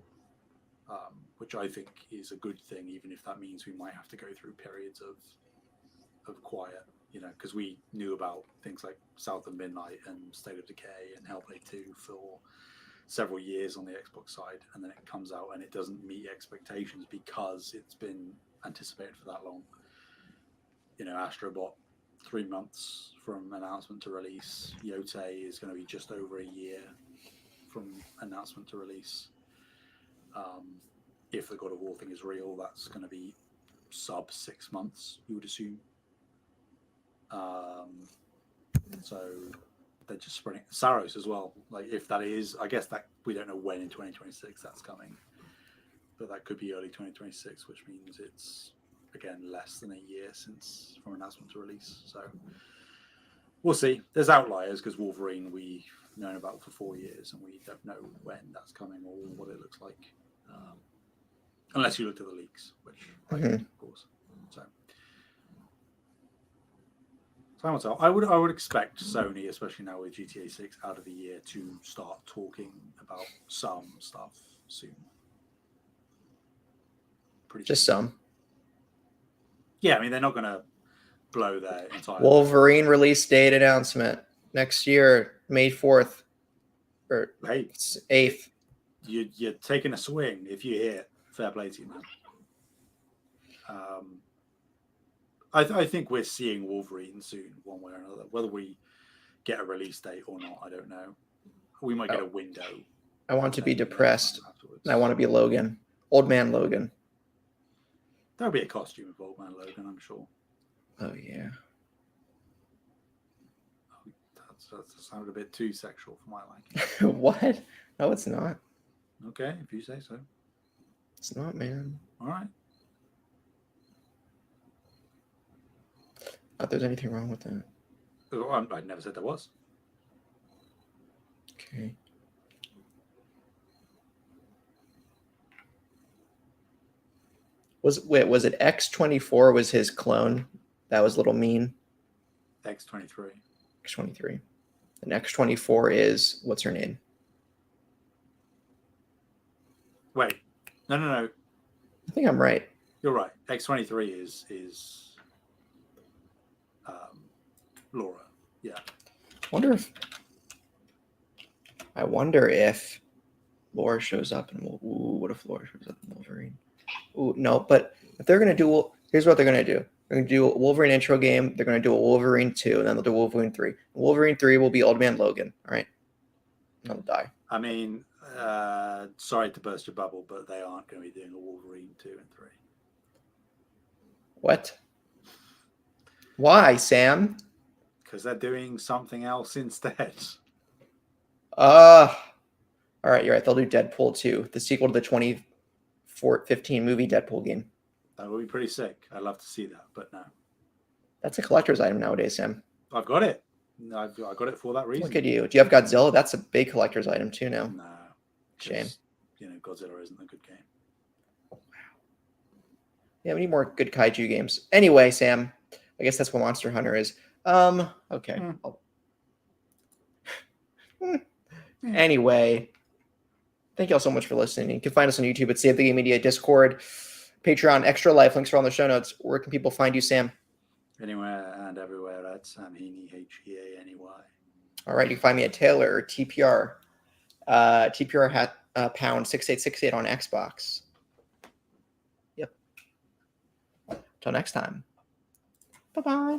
S2: which I think is a good thing, even if that means we might have to go through periods of quiet, because we knew about things like South of Midnight and State of Decay and Hellblade 2 for several years on the Xbox side, and then it comes out and it doesn't meet expectations because it's been anticipated for that long. Astrobot, 3 months from announcement to release. Yote is going to be just over a year from announcement to release. If the God of War thing is real, that's going to be sub 6 months, you would assume. So they're just spreading. Saros as well. Like, if that is, I guess that we don't know when in 2026 that's coming, but that could be early 2026, which means it's again less than a year since from announcement to release. So we'll see. There's outliers because Wolverine we've known about for 4 years and we don't know when that's coming or what it looks like, unless you looked at the leaks, which I did, of course. So I would expect Sony, especially now with GTA 6 out of the year, to start talking about some stuff soon.
S1: Just some.
S2: Yeah, I mean, they're not going to blow their entire...
S1: Wolverine release date announcement next year, May 4th or 8th.
S2: You're taking a swing if you hear. Fair play to you, man. I think we're seeing Wolverine soon, one way or another. Whether we get a release date or not, I don't know. We might get a window.
S1: I want to be depressed. And I want to be Logan. Old man Logan.
S2: There'll be a costume of Old Man Logan, I'm sure.
S1: Oh, yeah.
S2: That sounded a bit too sexual for my liking.
S1: What? No, it's not.
S2: Okay, if you say so.
S1: It's not, man.
S2: All right.
S1: Not there's anything wrong with that.
S2: I never said there was.
S1: Okay. Was it X24 was his clone? That was Little Mean?
S2: X23.
S1: X23. And X24 is, what's her name?
S2: Wait. No.
S1: I think I'm right.
S2: You're right. X23 is Laura. Yeah.
S1: I wonder if Laura shows up and what if Laura shows up in Wolverine? Ooh, no, but if they're gonna do, here's what they're gonna do. They're gonna do a Wolverine intro game. They're gonna do a Wolverine 2, and then they'll do Wolverine 3. Wolverine 3 will be Old Man Logan. All right, and they'll die.
S2: I mean, sorry to burst your bubble, but they aren't going to be doing a Wolverine 2 and 3.
S1: What? Why, Sam?
S2: Because they're doing something else instead.
S1: All right, you're right. They'll do Deadpool 2, the sequel to the 2015 movie Deadpool game.
S2: That would be pretty sick. I'd love to see that, but no.
S1: That's a collector's item nowadays, Sam.
S2: I've got it. I've got it for that reason.
S1: Look at you. Do you have Godzilla? That's a big collector's item too now.
S2: No.
S1: Shame.
S2: Godzilla isn't a good game.
S1: Wow. Yeah, we need more good kaiju games. Anyway, Sam, I guess that's what Monster Hunter is. Okay. Anyway, thank you all so much for listening. You can find us on YouTube at Save the Game Media, Discord, Patreon, extra life links are on the show notes. Where can people find you, Sam?
S2: Anywhere and everywhere at Sam Heaney, Heaney.
S1: All right, you can find me at Taylor or TPR. TPR hat pound 6868 on Xbox. Yep. Till next time. Bye-bye.